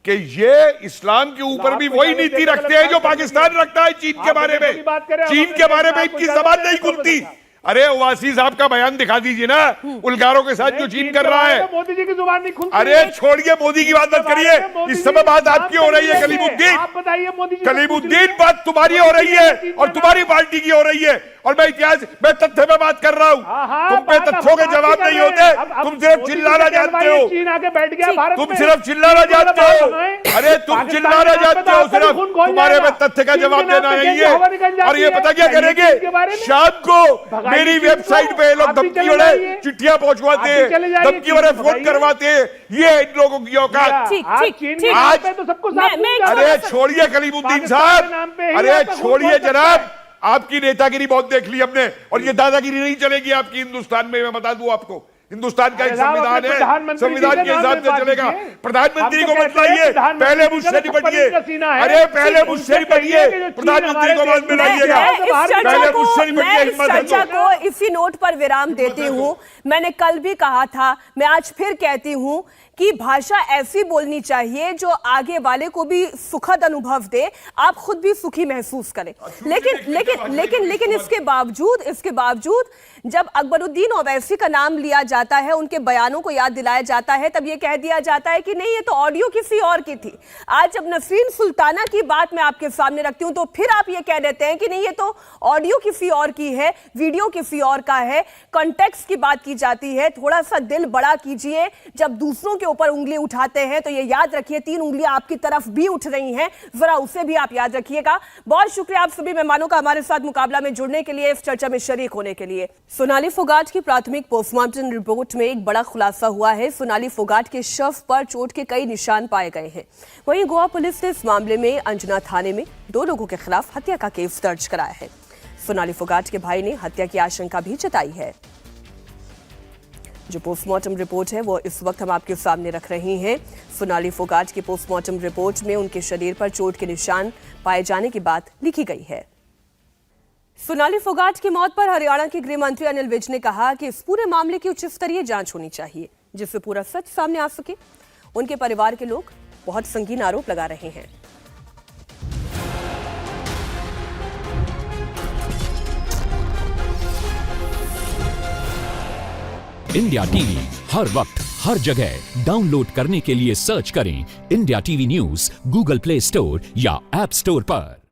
Speaker 4: कि ये इस्लाम के ऊपर भी वही नीति रखते हैं जो पाकिस्तान रखता है चीन के बारे में। चीन के बारे में इनकी जबान नहीं खुलती। अरे ओवैसी साहब का बयान दिखा दीजिए ना, उलगारों के साथ जो चीन कर रहा है।
Speaker 3: मोदी जी की जुबान नहीं खुलती।
Speaker 4: अरे छोड़िए, मोदी की बात मत करिए, इस समय बात आपकी हो रही है कलीमुद्दीन।
Speaker 3: आप बताइए, मोदी जी
Speaker 4: कलीमुद्दीन, बात तुम्हारी हो रही है और तुम्हारी पार्टी की हो रही है। और मैं इतिहास, मैं तथ्य पे बात कर रहा हूँ। तुम पे तथ्यों के जवाब नहीं होते, तुम सिर्फ चिल्लाना जानते हो।
Speaker 3: चीन आके बैठ गया भारत में।
Speaker 4: तुम सिर्फ चिल्लाना जानते हो। अरे तुम चिल्लाना जानते हो, सिर्फ तुम्हारे में तथ्य का जवाब देना नहीं है। और ये पता क्या करेंगे, शाम को मेरी वेबसाइट पे लोग धमकी वाले चिट्ठियां पहुंचवाते हैं, धमकी वाले फोन करवाते हैं। ये इन लोगों की औकात। आज
Speaker 3: तो सबको
Speaker 4: अरे छोड़िए कलीमुद्दीन साहब, अरे छोड़िए जनाब, आपकी नेतागिरी बहुत देख ली हमने, और ये दादागिरी नहीं चलेगी आपकी हिंदुस्तान में। मैं बता दूं आपको, हिंदुस्तान का एक संविधान है, संविधान के हिसाब से चलेगा। प्रधानमंत्री को मत लाइए, पहले मुझसे निपटिए। अरे पहले मुझसे निपटिए, प्रधानमंत्री को बाद में लाइएगा। पहले मुझसे निपटिए।
Speaker 1: इस चर्चा को इसी नोट पर विराम देती हूँ। मैंने कल भी कहा था, मैं आज फिर कहती हूँ कि भाषा ऐसी बोलनी चाहिए जो आगे वाले को भी सुखद अनुभव दे, आप खुद भी सुखी महसूस करें। लेकिन इसके बावजूद जब अकबरुद्दीन ओवैसी का नाम लिया जाता है, उनके बयानों को याद दिलाया जाता है, तब ये कह दिया जाता है कि नहीं, ये तो ऑडियो किसी और की थी। आज जब नसरीन सुल्ताना की बात मैं आपके सामने रखती हूं, तो फिर आप ये कह देते हैं कि नहीं, ये तो ऑडियो किसी और की है, वीडियो किसी और का है। कॉन्टेक्स्ट की बात की जाती है। थोड़ा सा दिल बड़ा कीजिए। जब दूसरों के ऊपर उंगली उठाते हैं तो ये याद रखिए, 3 उंगलियां आपकी तरफ भी उठ रही हैं, जरा उसे भी आप याद रखिएगा। बहुत शुक्रिया आप सभी मेहमानों का हमारे साथ मुकाबला में जुड़ने के लिए, इस चर्चा में शरीक होने के लिए। सोनाली फोगाट की प्राथमिक पोस्टमार्टम रिपोर्ट में एक बड़ा खुलासा हुआ है। सोनाली फोगाट के शव पर चोट के कई निशान पाए गए हैं। वहीं गोवा पुलिस ने इस मामले में अंजना थाने में 2 लोगों के खिलाफ हत्या का केस दर्ज कराया है। सोनाली फोगाट के भाई ने हत्या की आशंका भी जताई है। जो पोस्टमार्टम रिपोर्ट है वो इस वक्त हम आपके सामने रख रहे हैं। सोनाली फोगाट की पोस्टमार्टम रिपोर्ट में उनके शरीर पर चोट के निशान पाए जाने की बात लिखी गई है। सोनाली फोगाट की मौत पर हरियाणा के गृह मंत्री अनिल विज ने कहा कि इस पूरे मामले की उच्च स्तरीय जांच होनी चाहिए, जिससे पूरा सच सामने आ सके। उनके परिवार के लोग बहुत संगीन आरोप लगा रहे हैं।
Speaker 10: इंडिया टीवी हर वक्त हर जगह डाउनलोड करने के लिए सर्च करें India TV news Google play store या ऐप स्टोर पर।